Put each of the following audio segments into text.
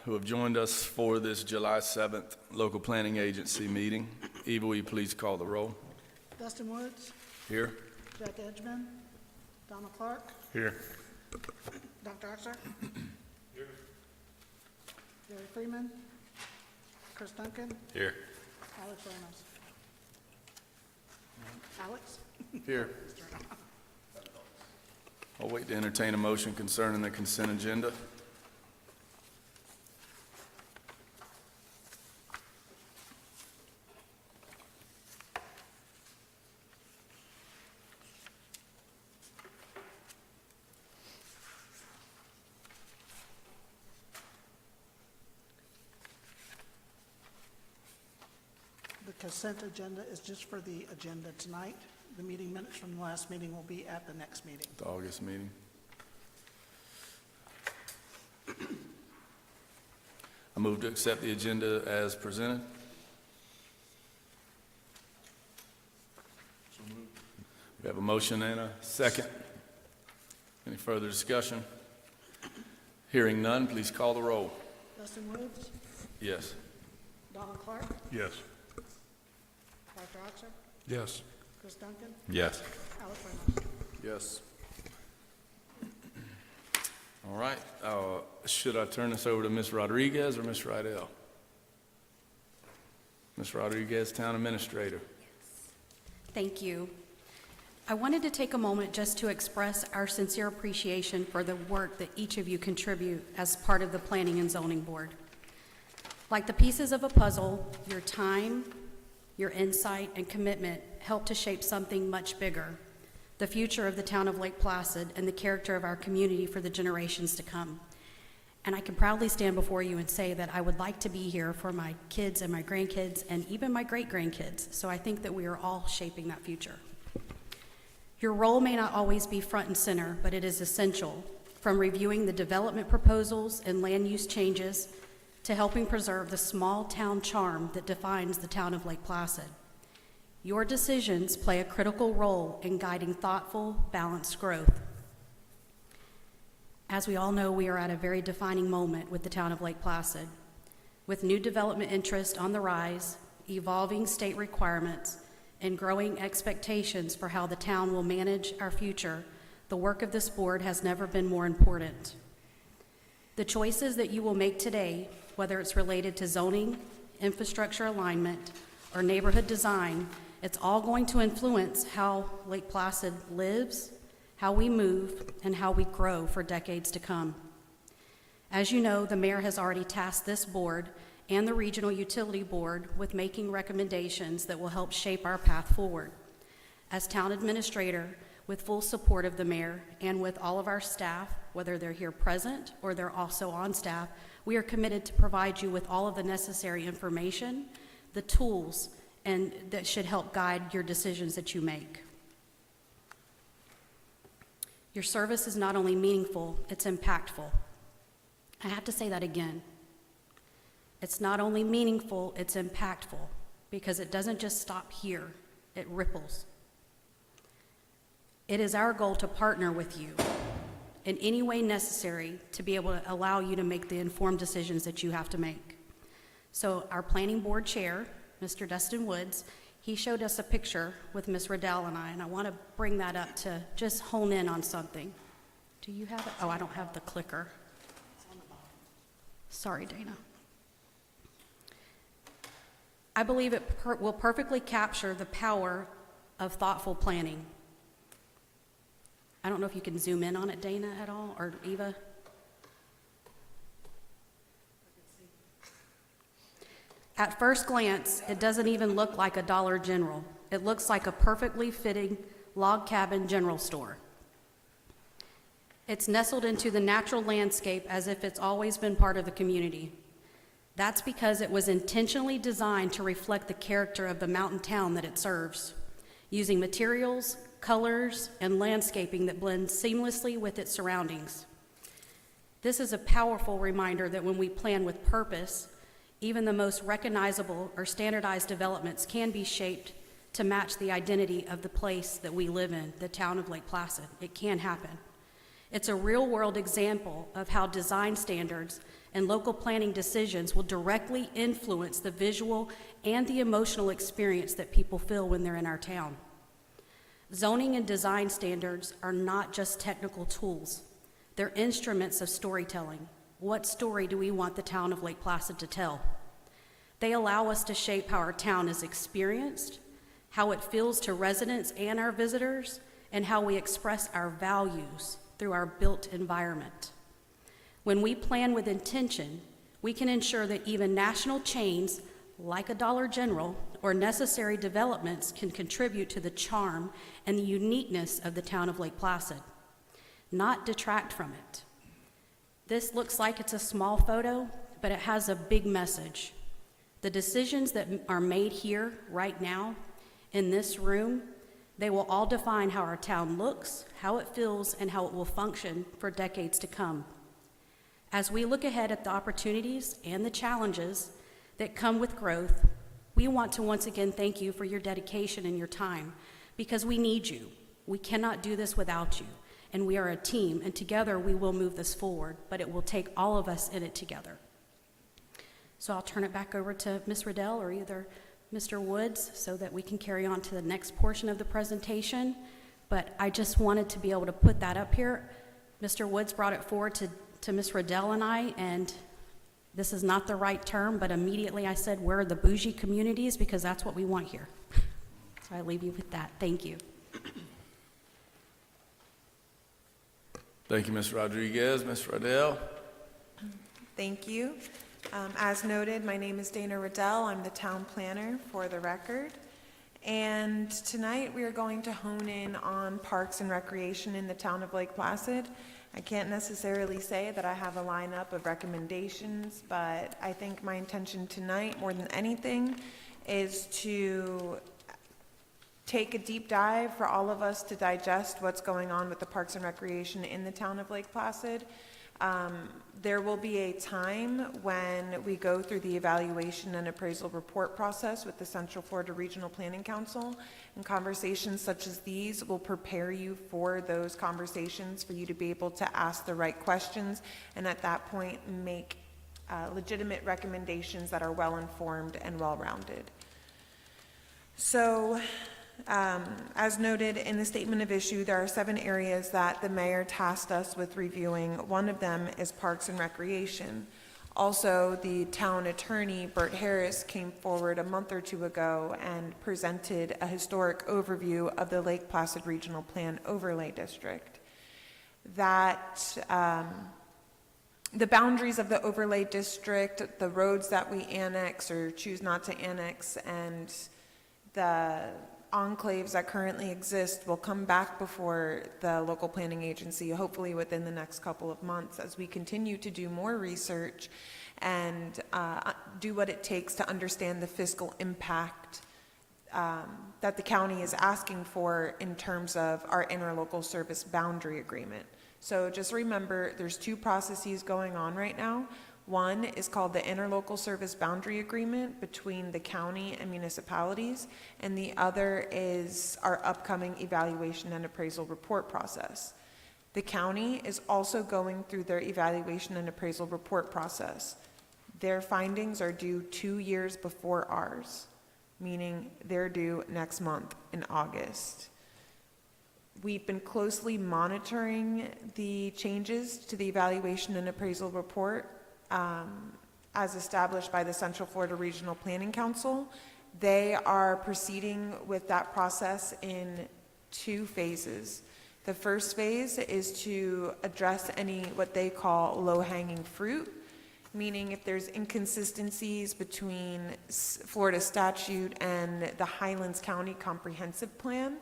who have joined us for this July 7th local planning agency meeting. Eva, will you please call the roll? Dustin Woods, Here. Jack Edgemon, Donald Clarke, Here. Dr. Oxer, here. Gary Freeman, Chris Duncan, Here. Alex Ramos. Alex? Here. I'll wait to entertain a motion concerning the consent agenda. The consent agenda is just for the agenda tonight. The meeting minutes from the last meeting will be at the next meeting. The August meeting. I move to accept the agenda as presented. We have a motion and a second. Any further discussion? Hearing none, please call the roll. Dustin Woods, Yes. Donald Clarke, Yes. Dr. Oxer, Yes. Chris Duncan, Yes. Alex Ramos. Yes. All right. Should I turn this over to Ms. Rodriguez or Ms. Riddell? Ms. Rodriguez, Town Administrator. Thank you. I wanted to take a moment just to express our sincere appreciation for the work that each of you contribute as part of the Planning and Zoning Board. Like the pieces of a puzzle, your time, your insight, and commitment help to shape something much bigger, the future of the town of Lake Placid and the character of our community for the generations to come. And I can proudly stand before you and say that I would like to be here for my kids and my grandkids and even my great-grandkids. So I think that we are all shaping that future. Your role may not always be front and center, but it is essential, from reviewing the development proposals and land use changes to helping preserve the small town charm that defines the town of Lake Placid. Your decisions play a critical role in guiding thoughtful, balanced growth. As we all know, we are at a very defining moment with the town of Lake Placid. With new development interest on the rise, evolving state requirements, and growing expectations for how the town will manage our future, the work of this board has never been more important. The choices that you will make today, whether it's related to zoning, infrastructure alignment, or neighborhood design, it's all going to influence how Lake Placid lives, how we move, and how we grow for decades to come. As you know, the mayor has already tasked this board and the Regional Utility Board with making recommendations that will help shape our path forward. As town administrator, with full support of the mayor and with all of our staff, whether they're here present or they're also on staff, we are committed to provide you with all of the necessary information, the tools, and that should help guide your decisions that you make. Your service is not only meaningful, it's impactful. I have to say that again. It's not only meaningful, it's impactful, because it doesn't just stop here, it ripples. It is our goal to partner with you in any way necessary to be able to allow you to make the informed decisions that you have to make. So our planning board chair, Mr. Dustin Woods, he showed us a picture with Ms. Riddell and I want to bring that up to just hone in on something. Do you have it? Oh, I don't have the clicker. Sorry, Dana. I believe it will perfectly capture the power of thoughtful planning. I don't know if you can zoom in on it, Dana, at all, or Eva. At first glance, it doesn't even look like a Dollar General. It looks like a perfectly fitting log cabin general store. It's nestled into the natural landscape as if it's always been part of the community. That's because it was intentionally designed to reflect the character of the mountain town that it serves, using materials, colors, and landscaping that blend seamlessly with its surroundings. This is a powerful reminder that when we plan with purpose, even the most recognizable or standardized developments can be shaped to match the identity of the place that we live in, the town of Lake Placid. It can happen. It's a real-world example of how design standards and local planning decisions will directly influence the visual and the emotional experience that people feel when they're in our town. Zoning and design standards are not just technical tools. They're instruments of storytelling. What story do we want the town of Lake Placid to tell? They allow us to shape how our town is experienced, how it feels to residents and our visitors, and how we express our values through our built environment. When we plan with intention, we can ensure that even national chains like a Dollar General or necessary developments can contribute to the charm and the uniqueness of the town of Lake Placid, not detract from it. This looks like it's a small photo, but it has a big message. The decisions that are made here right now in this room, they will all define how our town looks, how it feels, and how it will function for decades to come. As we look ahead at the opportunities and the challenges that come with growth, we want to once again thank you for your dedication and your time, because we need you. We cannot do this without you, and we are a team, and together we will move this forward, but it will take all of us in it together. So I'll turn it back over to Ms. Riddell or either Mr. Woods so that we can carry on to the next portion of the presentation. But I just wanted to be able to put that up here. Mr. Woods brought it forward to Ms. Riddell and I, and this is not the right term, but immediately I said, we're the bougie communities, because that's what we want here. So I leave you with that. Thank you. Thank you, Ms. Rodriguez. Ms. Riddell. Thank you. As noted, my name is Dana Riddell. I'm the town planner, for the record. And tonight we are going to hone in on parks and recreation in the town of Lake Placid. I can't necessarily say that I have a lineup of recommendations, but I think my intention tonight, more than anything, is to take a deep dive for all of us to digest what's going on with the parks and recreation in the town of Lake Placid. There will be a time when we go through the evaluation and appraisal report process with the Central Florida Regional Planning Council, and conversations such as these will prepare you for those conversations, for you to be able to ask the right questions, and at that point make legitimate recommendations that are well-informed and well-rounded. So, as noted in the statement of issue, there are 7 areas that the mayor tasked us with reviewing. One of them is parks and recreation. Also, the town attorney, Bert Harris, came forward a month or 2 ago and presented a historic overview of the Lake Placid Regional Plan Overlay District. That the boundaries of the overlay district, the roads that we annex or choose not to annex, and the enclaves that currently exist will come back before the local planning agency, hopefully within the next couple of months, as we continue to do more research and do what it takes to understand the fiscal impact that the county is asking for in terms of our interlocal service boundary agreement. So just remember, there's 2 processes going on right now. One is called the Interlocal Service Boundary Agreement between the county and municipalities, and the other is our upcoming evaluation and appraisal report process. The county is also going through their evaluation and appraisal report process. Their findings are due 2 years before ours, meaning they're due next month in August. We've been closely monitoring the changes to the evaluation and appraisal report as established by the Central Florida Regional Planning Council. They are proceeding with that process in 2 phases. The first phase is to address any what they call low-hanging fruit, meaning if there's inconsistencies between Florida statute and the Highlands County Comprehensive Plan,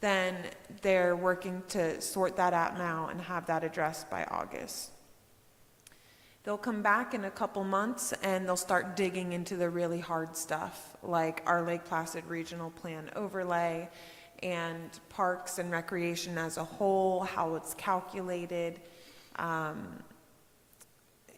then they're working to sort that out now and have that addressed by August. They'll come back in a couple months and they'll start digging into the really hard stuff, like our Lake Placid Regional Plan overlay and parks and recreation as a whole, how it's calculated,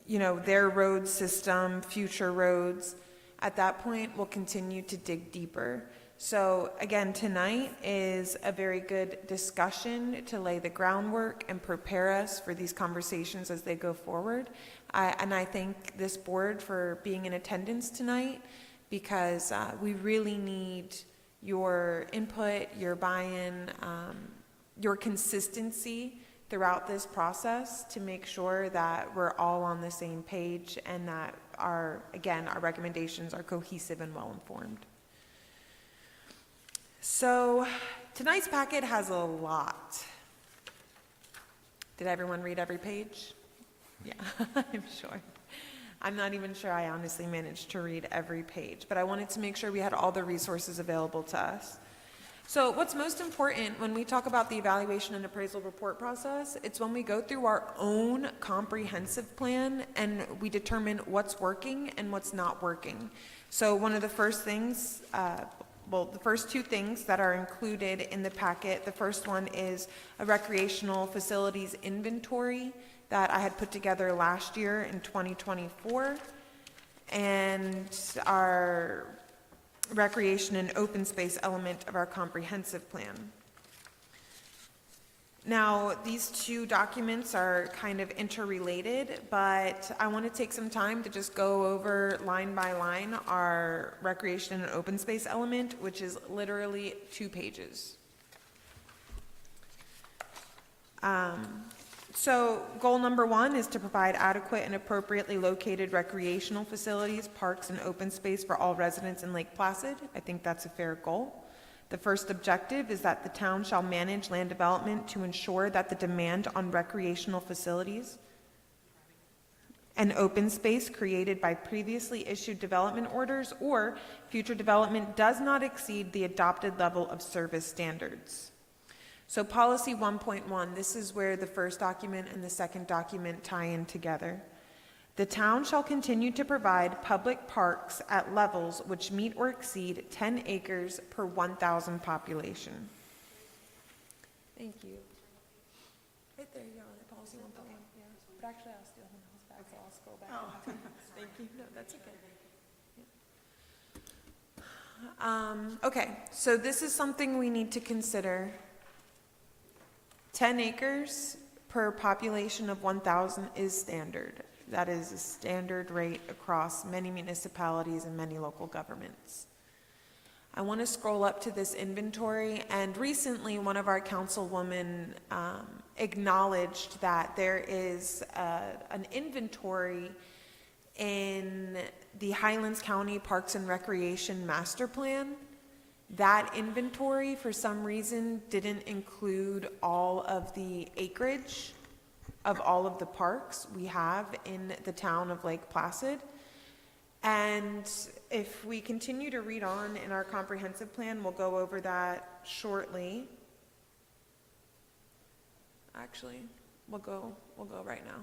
their road system, future roads. At that point, we'll continue to dig deeper. So again, tonight is a very good discussion to lay the groundwork and prepare us for these conversations as they go forward. And I thank this board for being in attendance tonight, because we really need your input, your buy-in, your consistency throughout this process to make sure that we're all on the same page and that our recommendations are cohesive and well-informed. So tonight's packet has a lot. Did everyone read every page? Yeah, I'm sure. I'm not even sure I honestly managed to read every page, but I wanted to make sure we had all the resources available to us. So what's most important when we talk about the evaluation and appraisal report process, it's when we go through our own comprehensive plan and we determine what's working and what's not working. So one of the first things, the first two things that are included in the packet, the first one is a recreational facilities inventory that I had put together last year in 2024, and our recreation and open space element of our comprehensive plan. Now, these two documents are kind of interrelated, but I want to take some time to just go over line by line our recreation and open space element, which is literally 2 pages. So goal number 1 is to provide adequate and appropriately located recreational facilities, parks, and open space for all residents in Lake Placid. I think that's a fair goal. The first objective is that the town shall manage land development to ensure that the demand on recreational facilities and open space created by previously issued development orders or future development does not exceed the adopted level of service standards. So policy 1.1, this is where the first document and the second document tie in together. The town shall continue to provide public parks at levels which meet or exceed 10 acres per 1,000 population. Thank you. Right there, you go, on policy 1.1. Yeah. But actually, I'll steal him else back, so I'll scroll back. Oh. Thank you. No, that's okay. Okay, so this is something we need to consider. 10 acres per population of 1,000 is standard. That is a standard rate across many municipalities and many local governments. I want to scroll up to this inventory, and recently one of our councilwomen acknowledged that there is an inventory in the Highlands County Parks and Recreation Master Plan. That inventory, for some reason, didn't include all of the acreage of all of the parks we have in the town of Lake Placid. And if we continue to read on in our comprehensive plan, we'll go over that shortly. Actually, we'll go right now.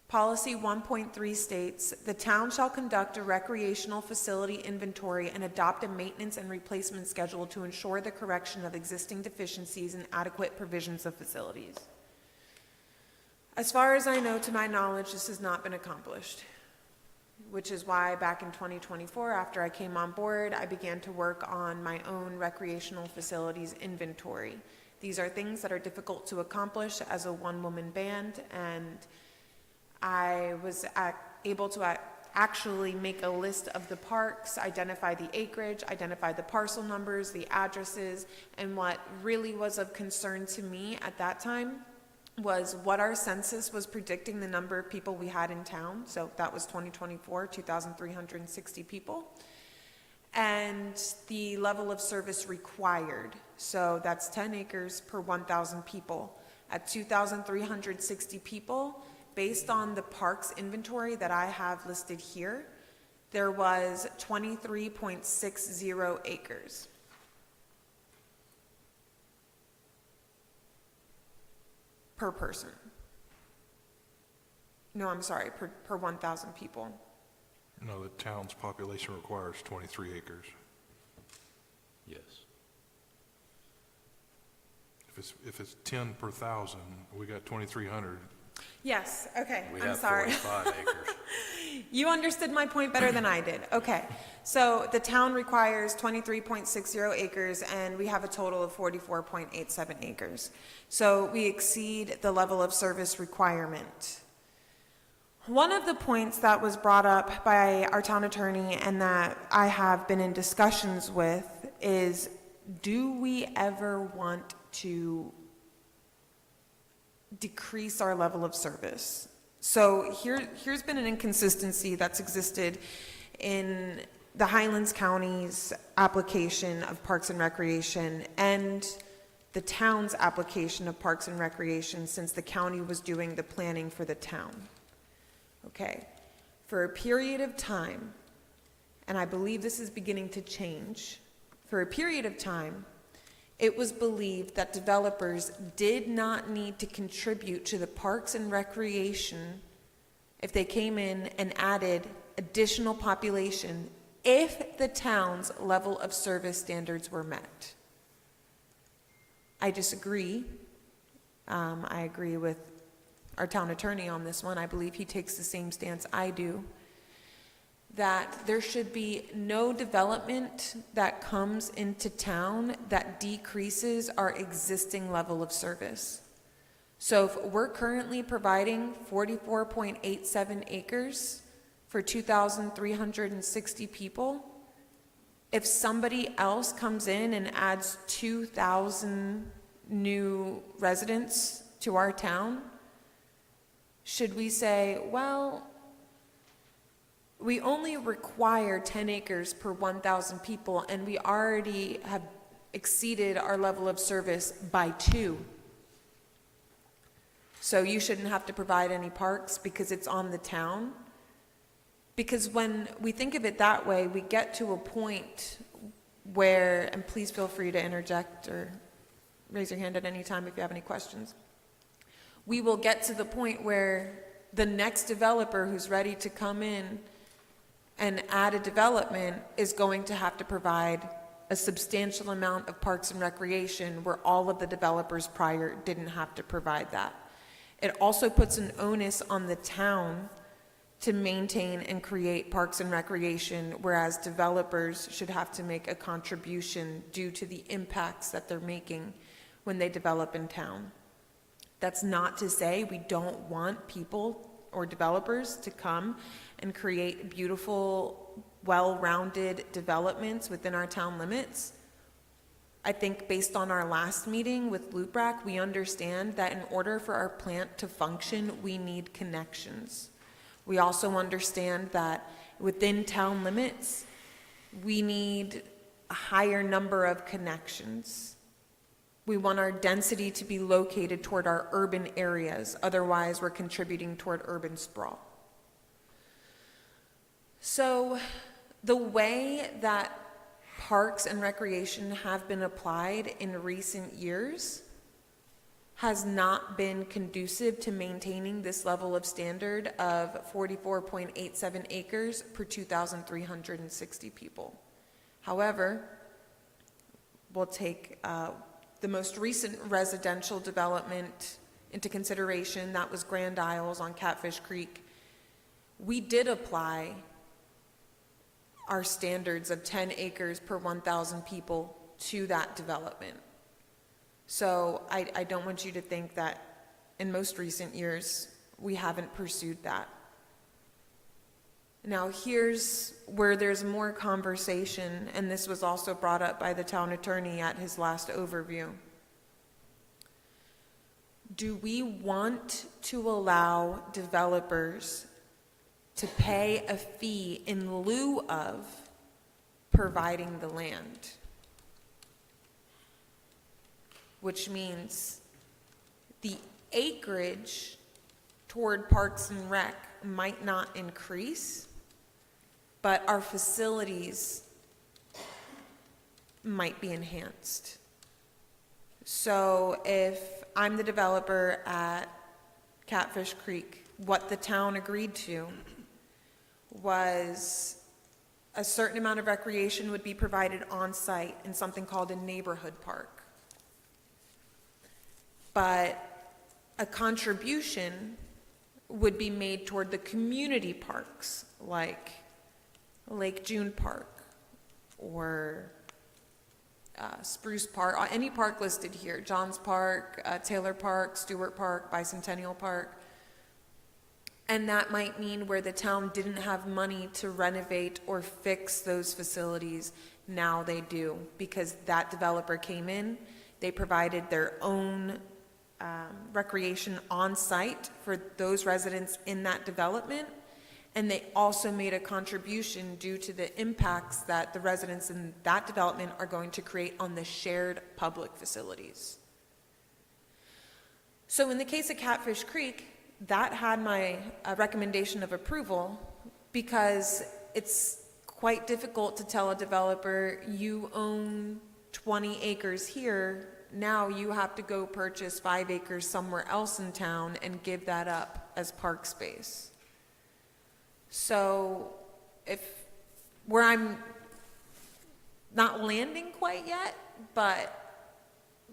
Policy 1.3 states, the town shall conduct a recreational facility inventory and adopt a maintenance and replacement schedule to ensure the correction of existing deficiencies and adequate provisions of facilities. As far as I know, to my knowledge, this has not been accomplished, which is why back in 2024, after I came on board, I began to work on my own recreational facilities inventory. These are things that are difficult to accomplish as a one-woman band, and I was able to actually make a list of the parks, identify the acreage, identify the parcel numbers, the addresses, and what really was of concern to me at that time was what our census was predicting the number of people we had in town. So that was 2024, 2,360 people. And the level of service required. So that's 10 acres per 1,000 people. At 2,360 people, based on the parks inventory that I have listed here, there was 23.60 acres. Per person. No, I'm sorry, per 1,000 people. No, the town's population requires 23 acres. Yes. If it's 10 per thousand, we got 2,300. Yes, okay, We I'm have sorry. 45 acres. You understood my point better than I did. Okay, so the town requires 23.60 acres and we have a total of 44.87 acres. So we exceed the level of service requirement. One of the points that was brought up by our town attorney and that I have been in discussions with is, do we ever want to decrease our level of service? So here's been an inconsistency that's existed in the Highlands County's application of Parks and Recreation and the town's application of Parks and Recreation since the county was doing the planning for the town. Okay, for a period of time, and I believe this is beginning to change, for a period of time, it was believed that developers did not need to contribute to the Parks and Recreation if they came in and added additional population if the town's level of service standards were met. I disagree. I agree with our town attorney on this one. I believe he takes the same stance I do, that there should be no development that comes into town that decreases our existing level of service. So if we're currently providing 44.87 acres for 2,360 people, if somebody else comes in and adds 2,000 new residents to our town, should we say, well, we only require 10 acres per 1,000 people and we already have exceeded our level of service by 2. So you shouldn't have to provide any parks because it's on the town? Because when we think of it that way, we get to a point where, and please feel free to interject or raise your hand at any time if you have any questions. We will get to the point where the next developer who's ready to come in and add a development is going to have to provide a substantial amount of parks and recreation where all of the developers prior didn't have to provide that. It also puts an onus on the town to maintain and create parks and recreation, whereas developers should have to make a contribution due to the impacts that they're making when they develop in town. That's not to say we don't want people or developers to come and create beautiful, well-rounded developments within our town limits. I think based on our last meeting with Luprac, we understand that in order for our plant to function, we need connections. We also understand that within town limits, we need a higher number of connections. We want our density to be located toward our urban areas. Otherwise, we're contributing toward urban sprawl. So the way that parks and recreation have been applied in recent years has not been conducive to maintaining this level of standard of 44.87 acres per 2,360 people. However, we'll take the most recent residential development into consideration. That was Grand Isles on Catfish Creek. We did apply our standards of 10 acres per 1,000 people to that development. So I don't want you to think that in most recent years we haven't pursued that. Now here's where there's more conversation, and this was also brought up by the town attorney at his last overview. Do we want to allow developers to pay a fee in lieu of providing the land? Which means the acreage toward Parks and Rec might not increase, but our facilities might be enhanced. So if I'm the developer at Catfish Creek, what the town agreed to was a certain amount of recreation would be provided on site in something called a neighborhood park. But a contribution would be made toward the community parks, like Lake June Park or Spruce Park, any park listed here, Johns Park, Taylor Park, Stewart Park, Bicentennial Park. And that might mean where the town didn't have money to renovate or fix those facilities, now they do, because that developer came in, they provided their own recreation on site for those residents in that development, and they also made a contribution due to the impacts that the residents in that development are going to create on the shared public facilities. So in the case of Catfish Creek, that had my recommendation of approval, because it's quite difficult to tell a developer, you own 20 acres here, now you have to go purchase 5 acres somewhere else in town and give that up as park space. So where I'm not landing quite yet, but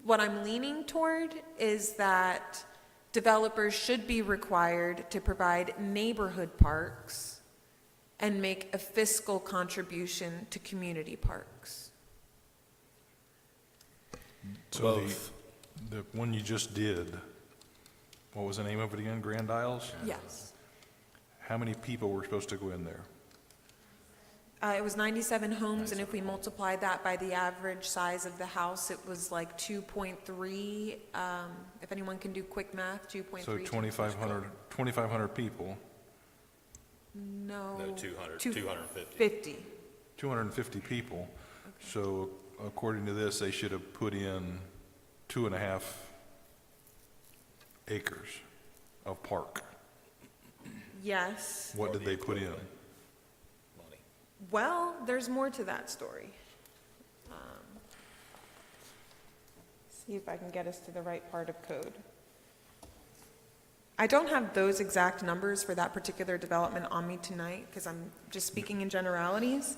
what I'm leaning toward is that developers should be required to provide neighborhood parks and make a fiscal contribution to community parks. So Both. the one you just did, what was the name of it again? Grand Isles? Yes. How many people were supposed to go in there? It was 97 homes, and if we multiplied that by the average size of the house, it was like 2.3. If anyone can do quick math, 2.3. So 2,500 people, No. No, 200, 250. 50. 250 people. So according to this, they should have put in 2.5 acres of park. Yes. What did they put in? Money. Well, there's more to that story. See if I can get us to the right part of code. I don't have those exact numbers for that particular development on me tonight, because I'm just speaking in generalities.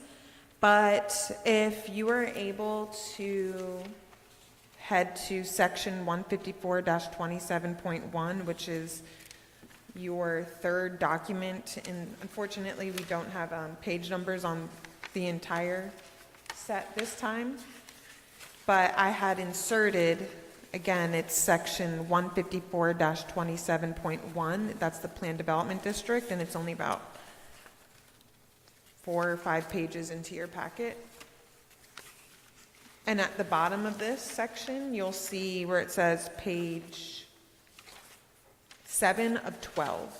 But if you are able to head to section 154-27.1, which is your third document, and unfortunately we don't have page numbers on the entire set this time, but I had inserted, again, it's section 154-27.1, that's the Plan Development District, and it's only about 4 or 5 pages into your packet. And at the bottom of this section, you'll see where it says page 7 of 12.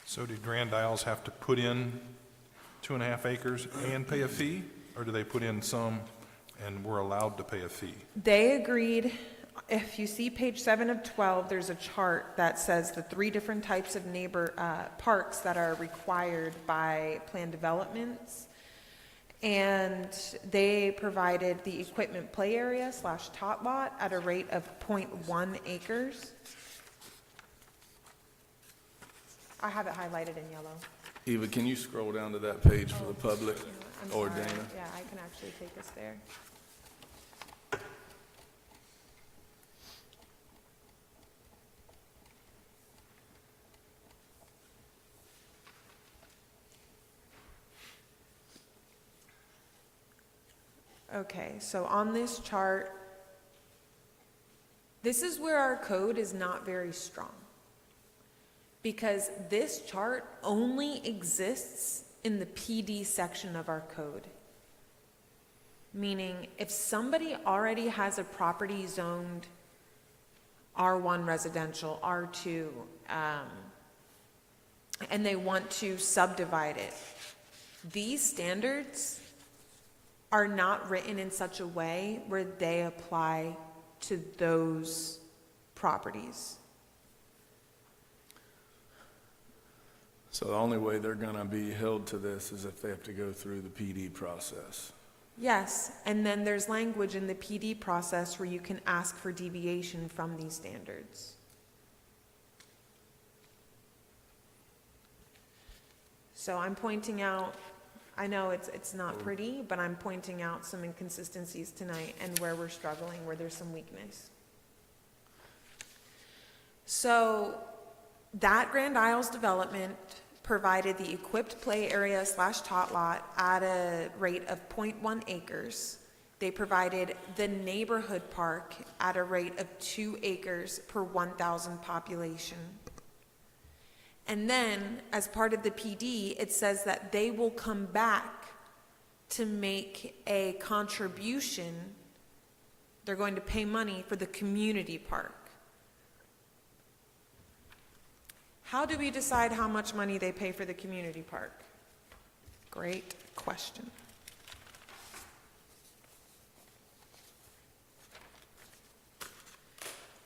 So did Grand Isles have to put in 2.5 acres and pay a fee? Or do they put in some and were allowed to pay a fee? They agreed. If you see page 7 of 12, there's a chart that says the 3 different types of parks that are required by planned developments. And they provided the equipment play area / tot lot at a rate of 0.1 acres. I have it highlighted in yellow. Eva, can you scroll down to that page for the public, I'm or sorry. Dana? Yeah, I can actually take us there. Okay, so on this chart, this is where our code is not very strong, because this chart only exists in the PD section of our code. Meaning, if somebody already has a property zoned R1 residential, R2, and they want to subdivide it, these standards are not written in such a way where they apply to those properties. So the only way they're gonna be held to this is if they have to go through the PD process. Yes, and then there's language in the PD process where you can ask for deviation from these standards. So I'm pointing out, I know it's not pretty, but I'm pointing out some inconsistencies tonight and where we're struggling, where there's some weakness. So that Grand Isles development provided the equipped play area / tot lot at a rate of 0.1 acres, They provided the neighborhood park at a rate of 2 acres per 1,000 population. And then, as part of the PD, it says that they will come back to make a contribution. They're going to pay money for the community park. How do we decide how much money they pay for the community park? Great question.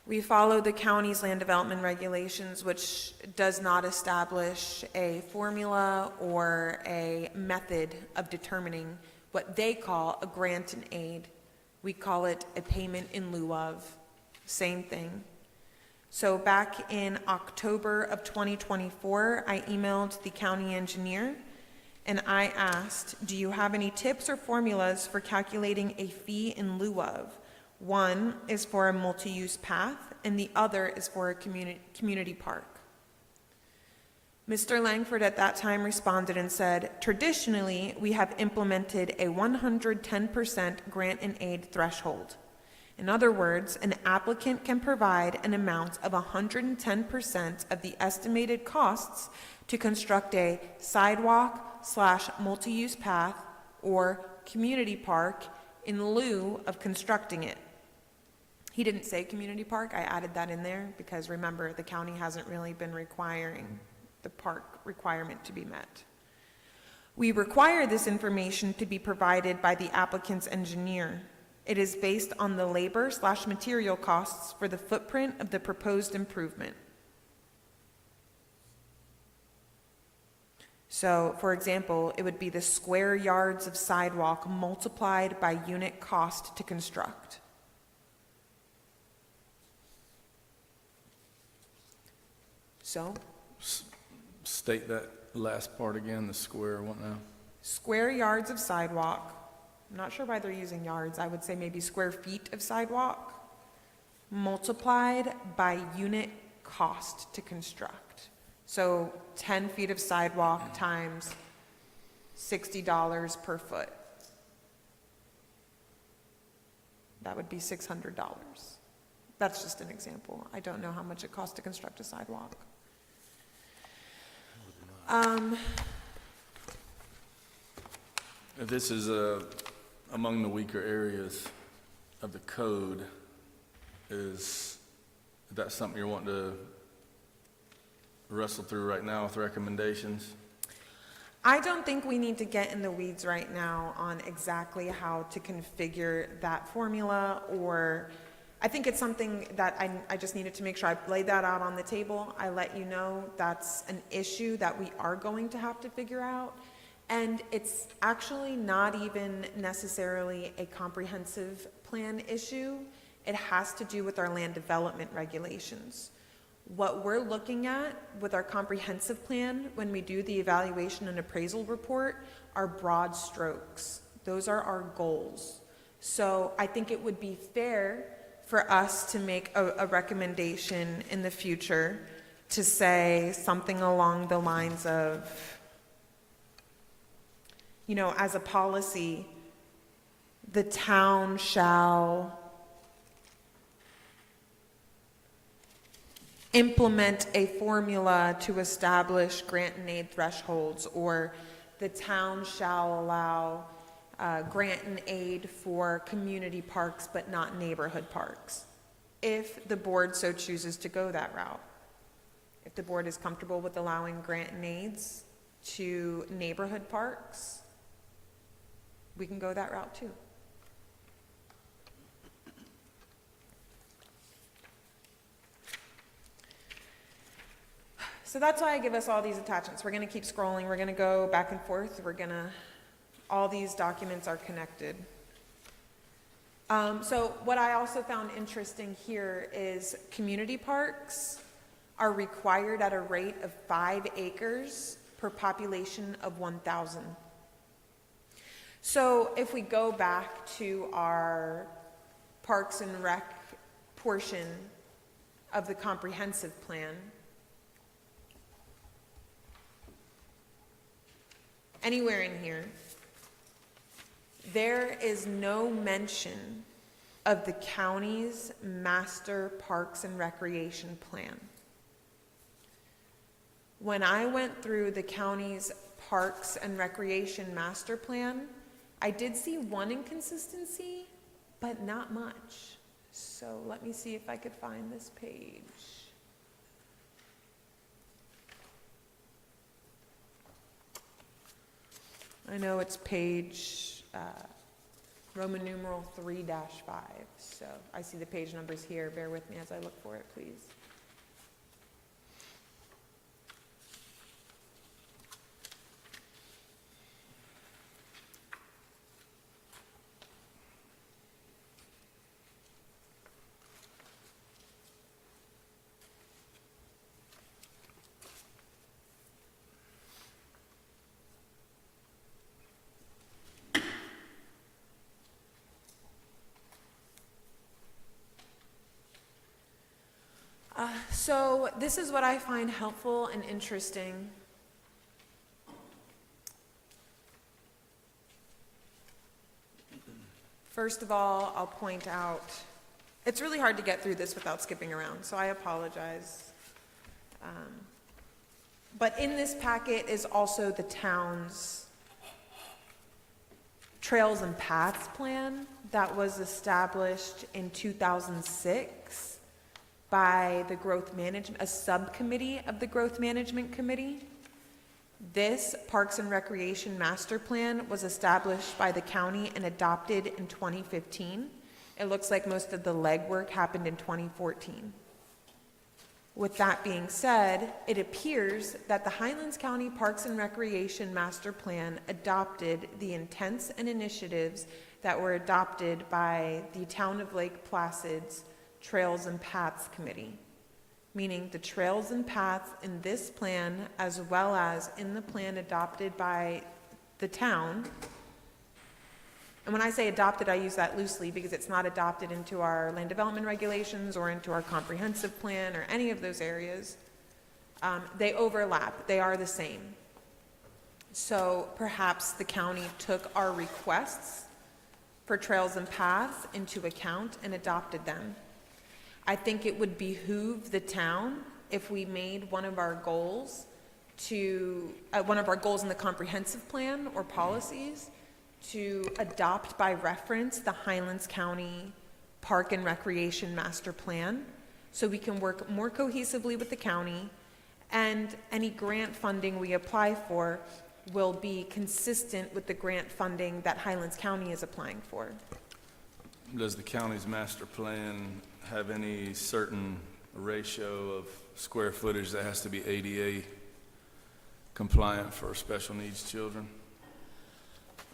We follow the county's land development regulations, which does not establish a formula or a method of determining what they call a grant and aid. We call it a payment in lieu of. Same thing. So back in October of 2024, I emailed the county engineer and I asked, do you have any tips or formulas for calculating a fee in lieu of? One is for a multi-use path, and the other is for a community park. Mr. Langford at that time responded and said, traditionally, we have implemented a 110% grant and aid threshold. In other words, an applicant can provide an amount of 110% of the estimated costs to construct a sidewalk/multi-use path or community park in lieu of constructing it. He didn't say community park. I added that in there because remember, the county hasn't really been requiring the park requirement to be met. We require this information to be provided by the applicant's engineer. It is based on the labor/material costs for the footprint of the proposed improvement. So, for example, it would be the square yards of sidewalk multiplied by unit cost to construct. So, State that last part again, the square, what now? square yards of sidewalk, I'm not sure why they're using yards, I would say maybe square feet of sidewalk, multiplied by unit cost to construct. So 10 feet of sidewalk times $60 per foot. That would be $600. That's just an example. I don't know how much it costs to construct a sidewalk. This is among the weaker areas of the code. Is that something you're wanting to wrestle through right now with recommendations? I don't think we need to get in the weeds right now on exactly how to configure that formula, or I think it's something that I just needed to make sure I laid that out on the table. I let you know that's an issue that we are going to have to figure out. And it's actually not even necessarily a comprehensive plan issue. It has to do with our land development regulations. What we're looking at with our comprehensive plan when we do the evaluation and appraisal report are broad strokes. Those are our goals. So I think it would be fair for us to make a recommendation in the future to say something along the lines of, you know, as a policy, the town shall implement a formula to establish grant and aid thresholds, or the town shall allow grant and aid for community parks but not neighborhood parks, if the board so chooses to go that route. If the board is comfortable with allowing grant and aids to neighborhood parks, we can go that route too. So that's why I give us all these attachments. We're going to keep scrolling. We're going to go back and forth. All these documents are connected. So what I also found interesting here is community parks are required at a rate of 5 acres per population of 1,000. So if we go back to our Parks and Rec portion of the comprehensive plan, anywhere in here, there is no mention of the county's master parks and recreation plan. When I went through the county's parks and recreation master plan, I did see one inconsistency, but not much. So let me see if I could find this page. I know it's page Roman numeral 3-5. So I see the page numbers here. Bear with me as I look for it, please. So this is what I find helpful and interesting. First of all, I'll point out, it's really hard to get through this without skipping around, so I apologize. But in this packet is also the town's Trails and Paths Plan that was established in 2006. By the Growth Management, a subcommittee of the Growth Management Committee. This Parks and Recreation Master Plan was established by the county and adopted in 2015. It looks like most of the legwork happened in 2014. With that being said, it appears that the Highlands County Parks and Recreation Master Plan adopted the intents and initiatives that were adopted by the Town of Lake Placid's Trails and Paths Committee, meaning the trails and paths in this plan as well as in the plan adopted by the town. And when I say adopted, I use that loosely because it's not adopted into our land development regulations or into our comprehensive plan or any of those areas. They overlap, they are the same. So perhaps the county took our requests for trails and paths into account and adopted them. I think it would behoove the town if we made one of our goals in the comprehensive plan or policies to adopt by reference the Highlands County Park and Recreation Master Plan so we can work more cohesively with the county, and any grant funding we apply for will be consistent with the grant funding that Highlands County is applying for. Does the county's master plan have any certain ratio of square footage that has to be ADA compliant for special needs children?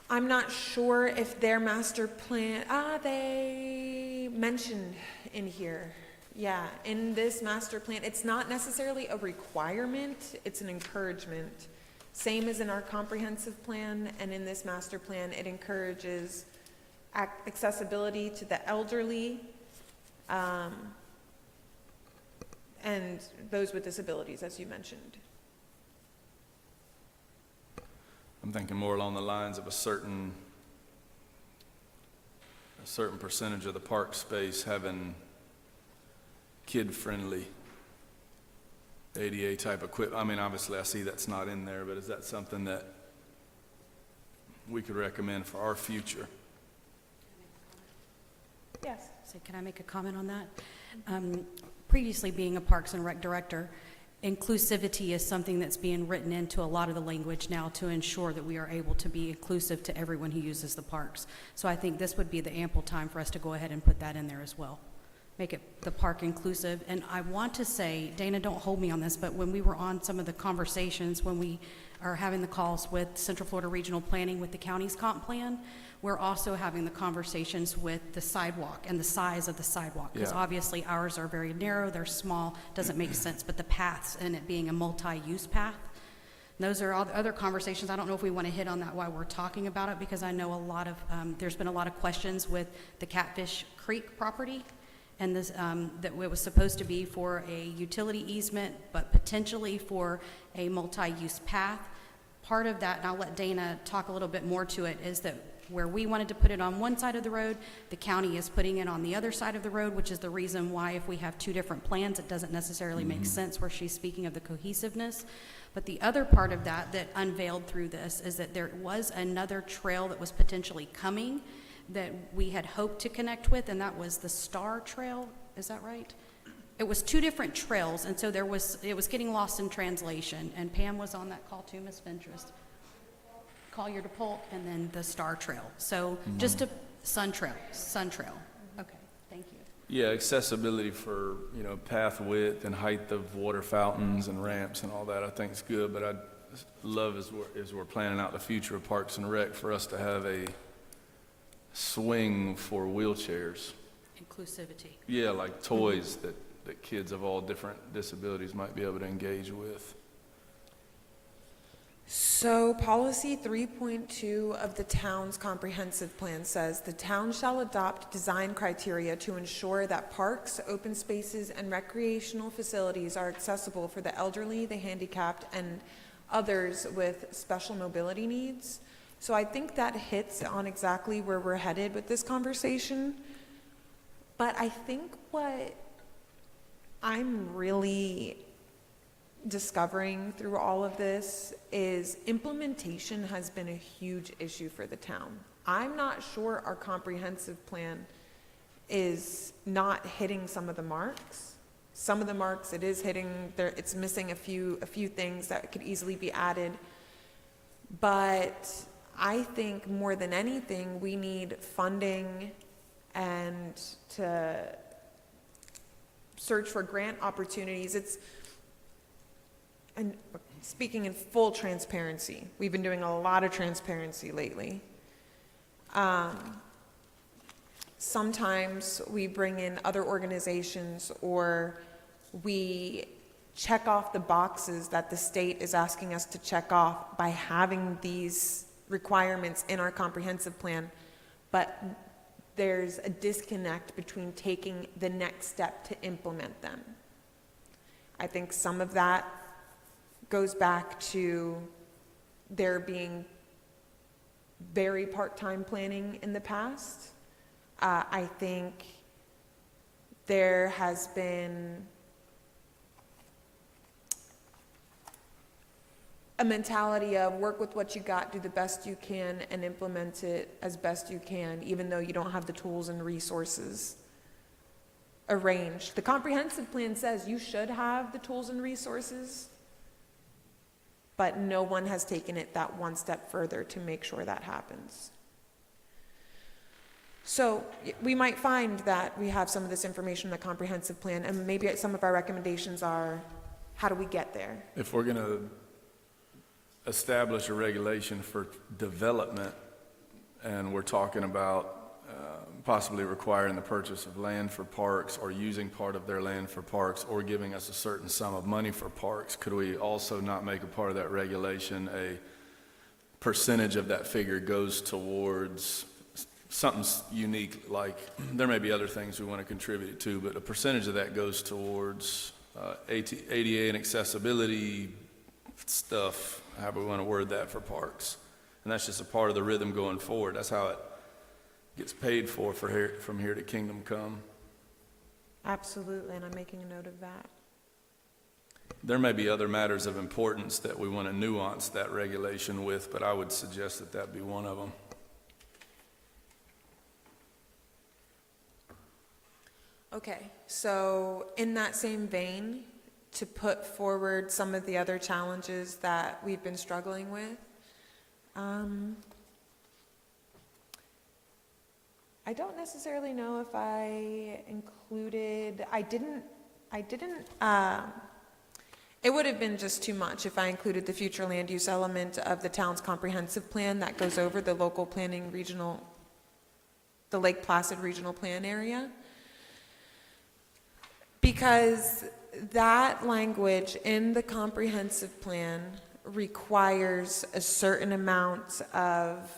I'm not sure if their master plan, they mentioned in here. Yeah, in this master plan, it's not necessarily a requirement, it's an encouragement. Same as in our comprehensive plan, and in this master plan, it encourages accessibility to the elderly, and those with disabilities, as you mentioned. I'm thinking more along the lines of a certain percentage of the park space having kid-friendly ADA type equipment. I mean, obviously I see that's not in there, but is that something that we could recommend for our future? Yes. So can I make a comment on that? Previously being a Parks and Rec director, inclusivity is something that's being written into a lot of the language now to ensure that we are able to be inclusive to everyone who uses the parks. So I think this would be the ample time for us to go ahead and put that in there as well. Make it the park inclusive. And I want to say, Dana, don't hold me on this, but when we were on some of the conversations, when we are having the calls with Central Florida Regional Planning with the county's comp plan, we're also having the conversations with the sidewalk and the size of the sidewalk. Because obviously ours are very narrow, they're small, doesn't make sense, but the paths and it being a multi-use path, those are all the other conversations. I don't know if we want to hit on that while we're talking about it, because I know a lot of, there's been a lot of questions with the Catfish Creek property, and this, that it was supposed to be for a utility easement, but potentially for a multi-use path. Part of that, and I'll let Dana talk a little bit more to it, is that Where we wanted to put it on one side of the road, the county is putting it on the other side of the road, which is the reason why if we have two different plans, it doesn't necessarily make sense where she's speaking of the cohesiveness. But the other part of that unveiled through this is that there was another trail that was potentially coming that we had hoped to connect with, and that was the Star Trail. Is that right? It was two different trails, and so it was getting lost in translation. And Pam was on that call too, Ms. Ventress. Collier to Polk, and then the Star Trail. So just a Sun Trail. Okay, thank you. Yeah, accessibility for, path width and height of water fountains and ramps and all that, I think is good, but I'd love as we're planning out the future of Parks and Rec for us to have a swing for wheelchairs. Inclusivity. Yeah, like toys that kids of all different disabilities might be able to engage with. So policy 3.2 of the town's comprehensive plan says the town shall adopt design criteria to ensure that parks, open spaces, and recreational facilities are accessible for the elderly, the handicapped, and others with special mobility needs. So I think that hits on exactly where we're headed with this conversation. But I think what I'm really discovering through all of this is implementation has been a huge issue for the town. I'm not sure our comprehensive plan is not hitting some of the marks. Some of the marks it is hitting, it's missing a few things that could easily be added. But I think more than anything, we need funding and to search for grant opportunities. And speaking in full transparency, we've been doing a lot of transparency lately. Sometimes we bring in other organizations or we check off the boxes that the state is asking us to check off by having these requirements in our comprehensive plan, but there's a disconnect between taking the next step to implement them. I think some of that goes back to there being very part-time planning in the past. I think there has been a mentality of work with what you got, do the best you can, and implement it as best you can, even though you don't have the tools and resources arranged. The comprehensive plan says you should have the tools and resources, but no one has taken it that one step further to make sure that happens. So we might find that we have some of this information in the comprehensive plan, and maybe some of our recommendations are, how do we get there? If we're going to establish a regulation for development, and we're talking about possibly requiring the purchase of land for parks or using part of their land for parks or giving us a certain sum of money for parks, could we also not make a part of that regulation a percentage of that figure goes towards something unique, like there may be other things we want to contribute it to, but a percentage of that goes towards ADA and accessibility stuff, however we want to word that, for parks. And that's just a part of the rhythm going forward. That's how it gets paid for from here to Kingdom Come. Absolutely, and I'm making a note of that. There may be other matters of importance that we want to nuance that regulation with, but I would suggest that that be one of them. Okay, so in that same vein, to put forward some of the other challenges that we've been struggling with, I don't necessarily know if I included, it would have been just too much if I included the future land use element of the town's comprehensive plan that goes over the local planning the Lake Placid regional plan area. Because that language in the comprehensive plan requires a certain amount of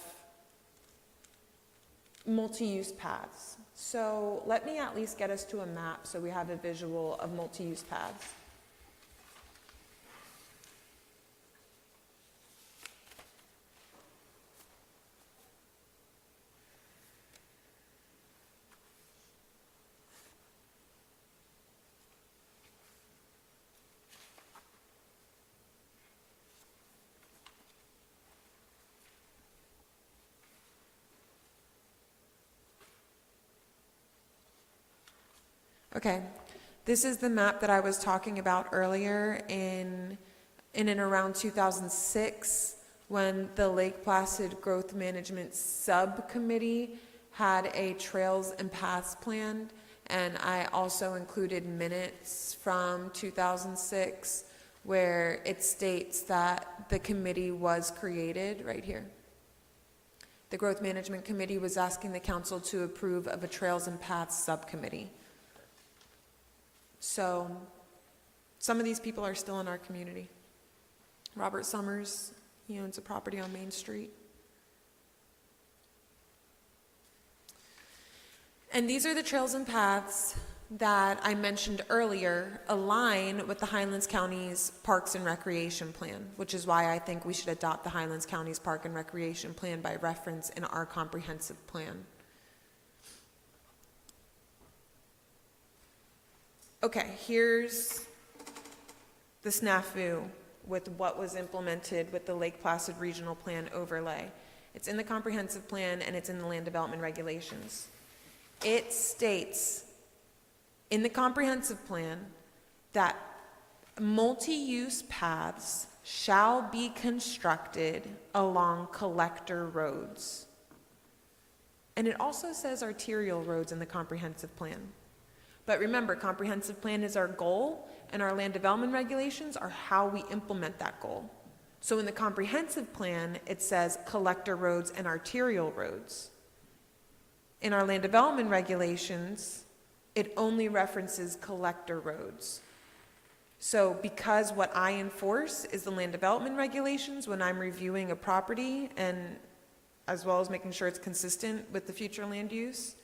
multi-use paths. So let me at least get us to a map so we have a visual of multi-use paths. Okay, this is the map that I was talking about earlier in and around 2006, when the Lake Placid Growth Management Subcommittee had a trails and paths plan, and I also included minutes from 2006 where it states that the committee was created right here. The Growth Management Committee was asking the council to approve of a trails and paths subcommittee. So some of these people are still in our community. Robert Summers, he owns a property on Main Street. And these are the trails and paths that I mentioned earlier align with the Highlands County's Parks and Recreation Plan, which is why I think we should adopt the Highlands County's Park and Recreation Plan by reference in our comprehensive plan. Okay, here's the snafu with what was implemented with the Lake Placid Regional Plan overlay. It's in the comprehensive plan and it's in the land development regulations. It states in the comprehensive plan that multi-use paths shall be constructed along collector roads. And it also says arterial roads in the comprehensive plan. But remember, comprehensive plan is our goal, and our land development regulations are how we implement that goal. So in the comprehensive plan, it says collector roads and arterial roads. In our land development regulations, it only references collector roads. So because what I enforce is the land development regulations when I'm reviewing a property, and as well as making sure it's consistent with the future land use,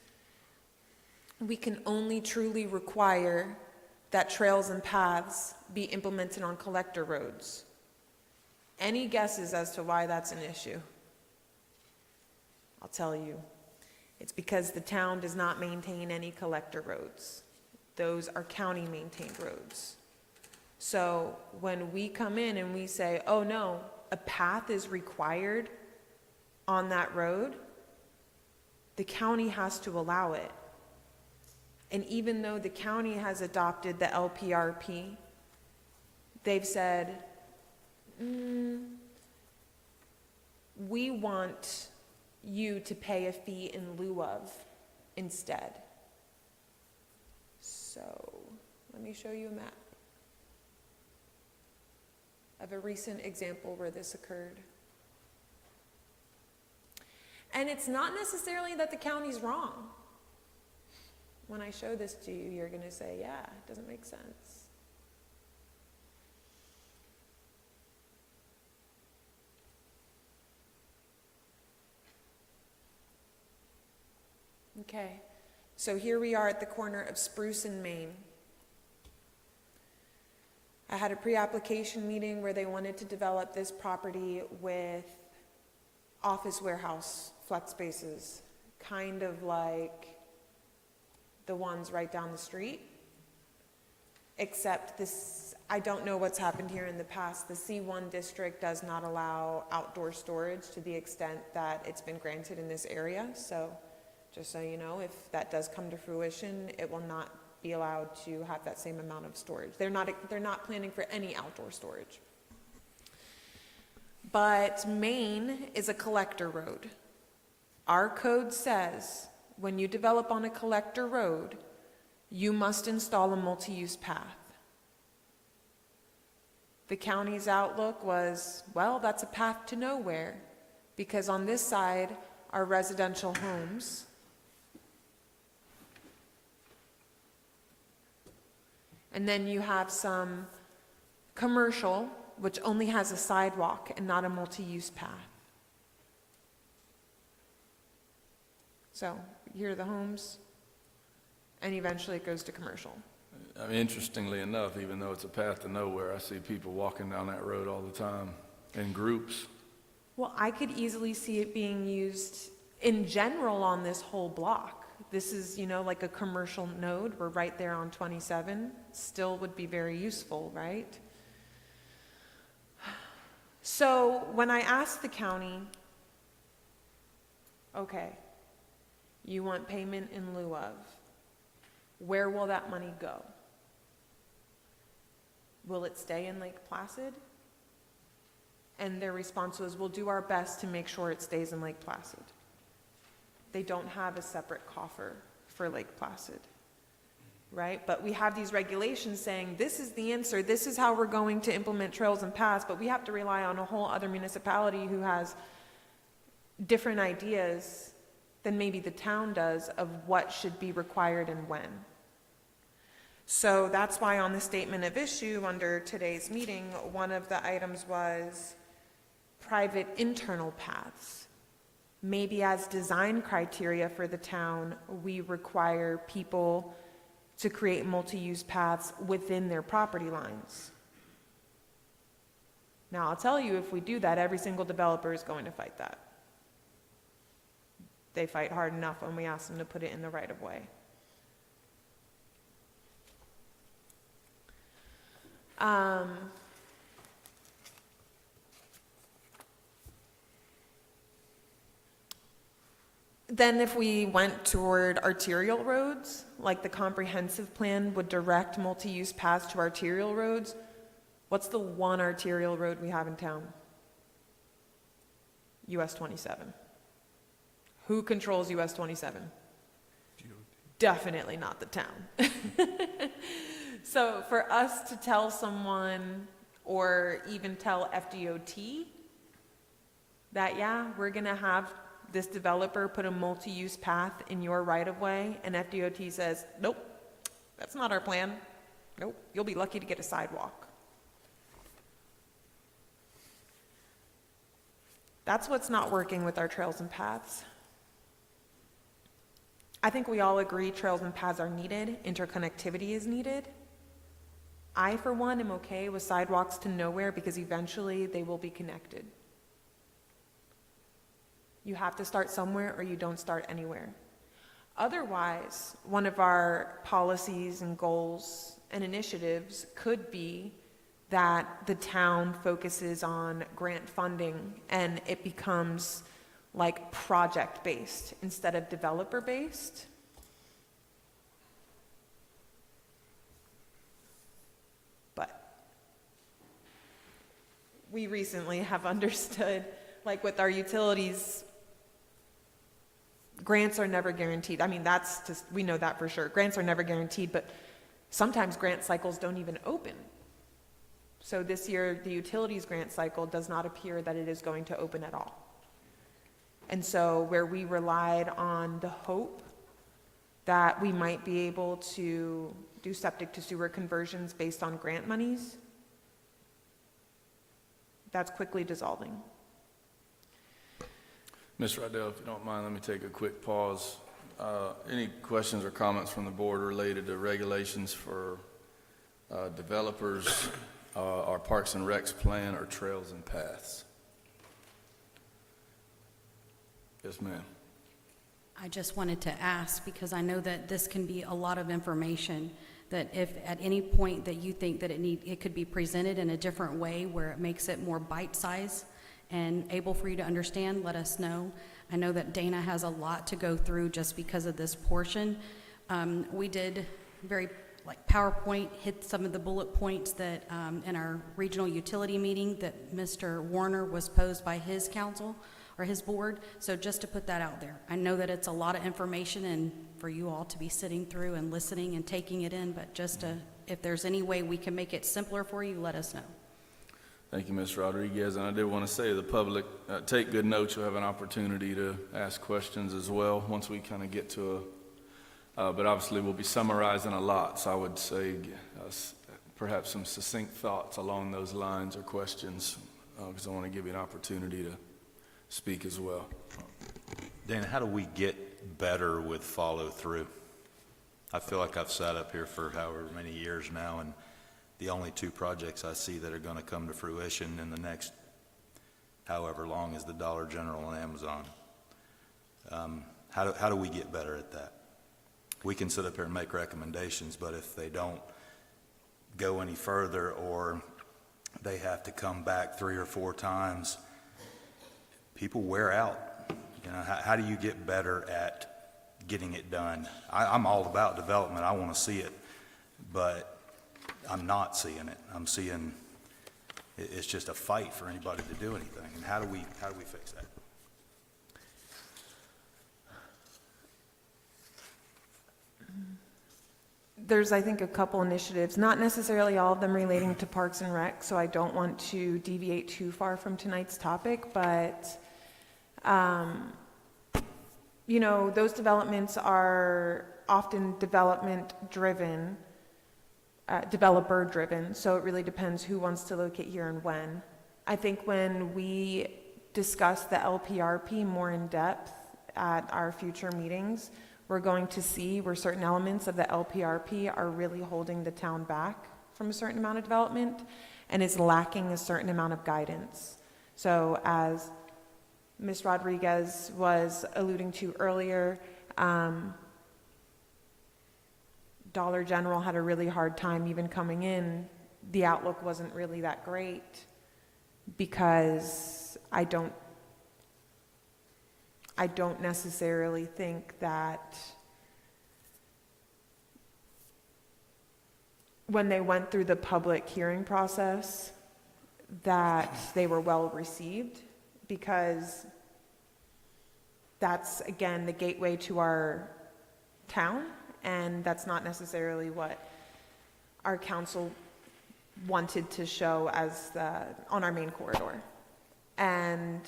we can only truly require that trails and paths be implemented on collector roads. Any guesses as to why that's an issue? I'll tell you. It's because the town does not maintain any collector roads. Those are county-maintained roads. So when we come in and we say, oh no, a path is required on that road, the county has to allow it. And even though the county has adopted the LPRP, they've said, we want you to pay a fee in lieu of instead. So let me show you a map of a recent example where this occurred. And it's not necessarily that the county's wrong. When I show this to you, you're going to say, yeah, it doesn't make sense. Okay, so here we are at the corner of Spruce and Main. I had a pre-application meeting where they wanted to develop this property with office warehouse flex spaces, kind of like the ones right down the street, except this, I don't know what's happened here in the past. The C1 district does not allow outdoor storage to the extent that it's been granted in this area. So just so you know, if that does come to fruition, it will not be allowed to have that same amount of storage. They're not planning for any outdoor storage. But Main is a collector road. Our code says when you develop on a collector road, you must install a multi-use path. The county's outlook was, well, that's a path to nowhere, because on this side are residential homes. And then you have some commercial, which only has a sidewalk and not a multi-use path. So here are the homes, and eventually it goes to commercial. I mean, interestingly enough, even though it's a path to nowhere, I see people walking down that road all the time in groups. Well, I could easily see it being used in general on this whole block. This is, like a commercial node. We're right there on 27. Still would be very useful, right? So when I asked the county, okay, you want payment in lieu of, Where will that money go? Will it stay in Lake Placid? And their response was, we'll do our best to make sure it stays in Lake Placid. They don't have a separate coffer for Lake Placid, right? But we have these regulations saying, this is the answer, this is how we're going to implement trails and paths, but we have to rely on a whole other municipality who has different ideas than maybe the town does of what should be required and when. So that's why on the statement of issue under today's meeting, one of the items was private internal paths. Maybe as design criteria for the town, we require people to create multi-use paths within their property lines. Now, I'll tell you, if we do that, every single developer is going to fight that. They fight hard enough when we ask them to put it in the right of way. Then if we went toward arterial roads, like the comprehensive plan would direct multi-use paths to arterial roads, what's the one arterial road we have in town? US 27. Who controls US 27? Definitely not the town. So for us to tell someone, or even tell FDOT that, yeah, we're gonna have this developer put a multi-use path in your right-of-way, and FDOT says, nope, that's not our plan. Nope, you'll be lucky to get a sidewalk. That's what's not working with our trails and paths. I think we all agree trails and paths are needed, interconnectivity is needed. I, for one, am okay with sidewalks to nowhere because eventually they will be connected. You have to start somewhere or you don't start anywhere. Otherwise, one of our policies and goals and initiatives could be that the town focuses on grant funding and it becomes like project-based instead of developer-based. But we recently have understood, like with our utilities, grants are never guaranteed. I mean, that's just, we know that for sure. Grants are never guaranteed, but sometimes grant cycles don't even open. So this year, the utilities grant cycle does not appear that it is going to open at all. And so where we relied on the hope that we might be able to do septic to sewer conversions based on grant monies, that's quickly dissolving. Ms. Riddell, if you don't mind, let me take a quick pause. Any questions or comments from the board related to regulations for developers, our Parks and Recs plan, or trails and paths? Yes, ma'am. I just wanted to ask, because I know that this can be a lot of information, that if at any point that you think that it could be presented in a different way where it makes it more bite-sized and able for you to understand, let us know. I know that Dana has a lot to go through just because of this portion. We did very like PowerPoint, hit some of the bullet points that in our regional utility meeting that Mr. Warner was posed by his council or his board. So just to put that out there. I know that it's a lot of information and for you all to be sitting through and listening and taking it in, but just to, if there's any way we can make it simpler for you, let us know. Thank you, Ms. Rodriguez. And I did want to say to the public, take good notes. You'll have an opportunity to ask questions as well once we kind of get to but obviously we'll be summarizing a lot. So I would say perhaps some succinct thoughts along those lines or questions because I want to give you an opportunity to speak as well. Dana, how do we get better with follow through? I feel like I've sat up here for however many years now, and the only two projects I see that are going to come to fruition in the next however long is the Dollar General and Amazon. How do we get better at that? We can sit up here and make recommendations, but if they don't go any further or they have to come back 3 or 4 times, people wear out. You know, how do you get better at getting it done. I'm all about development, I want to see it, but I'm not seeing it. I'm seeing it's just a fight for anybody to do anything, and how do we fix that? There's, I think, a couple initiatives, not necessarily all of them relating to Parks and Rec, so I don't want to deviate too far from tonight's topic, but, you know, those developments are often development-driven, developer-driven, so it really depends who wants to locate here and when. I think when we discuss the LPRP more in depth at our future meetings, we're going to see where certain elements of the LPRP are really holding the town back from a certain amount of development and is lacking a certain amount of guidance. So as Ms. Rodriguez was alluding to earlier, Dollar General had a really hard time even coming in. The outlook wasn't really that great because I don't necessarily think that when they went through the public hearing process that they were well received, because that's, again, the gateway to our town, and that's not necessarily what our council wanted to show as on our main corridor. And